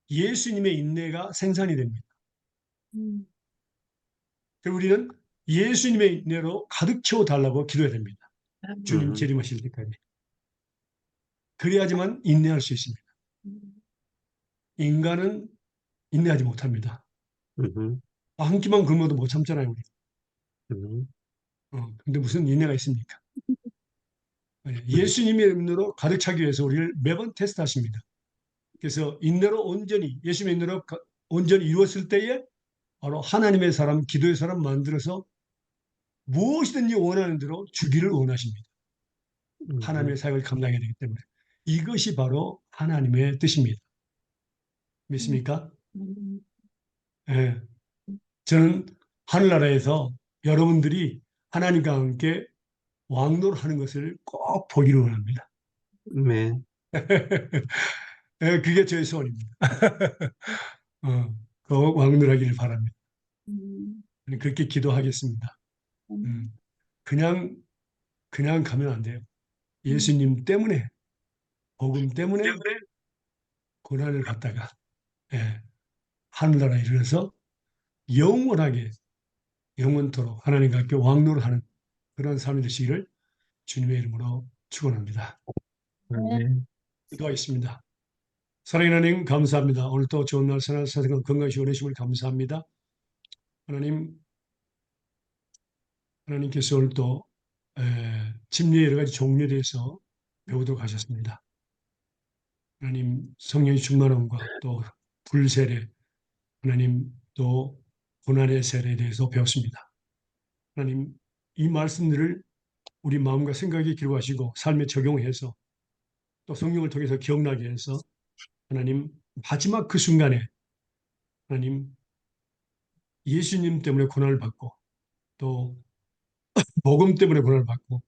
예수님의 인내가 생산이 됩니다. 그리고 우리는 예수님의 인내로 가득 채워 달라고 기도해야 됩니다. 주님 음, 재림하실 때까지. 그래야지만 인내할 수 있습니다. 인간은 인내하지 못합니다. 음, 한 끼만 굶어도 못 참잖아요, 우리. 음, 근데 무슨 인내가 있습니까? 예수님의 인내로 가득 차기 위해서 우리를 매번 테스트하십니다. 그래서 인내로 온전히, 예수님의 인내로 온전히 이루었을 때에 바로 하나님의 사람, 기도의 사람 만들어서 무엇이든지 원하는 대로 주기를 원하십니다. 하나님의 사역을 감당해야 되기 때문에. 이것이 바로 하나님의 뜻입니다. 믿습니까? 예. 저는 하늘나라에서 여러분들이 하나님과 함께 왕노를 하는 것을 꼭 보기를 원합니다. 네. 예, 그게 저의 소원입니다. 그 왕노하기를 바랍니다. 그렇게 기도하겠습니다. 그냥 가면 안 돼요. 예수님 때문에, 복음 때문에 고난을 받다가 예, 하늘나라에 이르러서 영원하게 영원토록 하나님과 함께 왕노를 하는 그런 삶이 되시기를 주님의 이름으로 축원합니다. 네. 기도하겠습니다. 사랑하는 하나님 감사합니다. 오늘 또 좋은 날 생활 사생활 건강하시 오내심을 감사합니다. 하나님, 하나님께서 오늘 또 침례의 여러 가지 종류에 대해서 배우도록 하셨습니다. 하나님 성령의 충만함과 또 불세례, 하나님 또 고난의 세례에 대해서 배웠습니다. 하나님 이 말씀들을 우리 마음과 생각에 기록하시고 삶에 적용해서 또 성령을 통해서 기억나게 해서 하나님 마지막 그 순간에 하나님 예수님 때문에 고난을 받고 또 복음 때문에 고난을 받고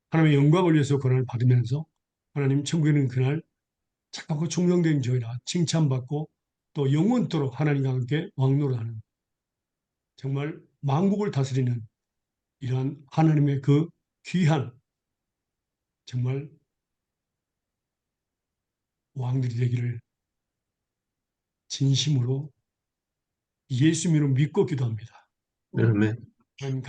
하나님의 영광을 위해서 고난을 받으면서 하나님 천국에 있는 그날 착하고 총명된 저희라 칭찬받고 또 영원토록 하나님과 함께 왕노를 하는 정말 만국을 다스리는 이러한 하나님의 그 귀한 정말 왕들이 되기를 진심으로 예수님으로 믿고 기도합니다. 아멘. 하나님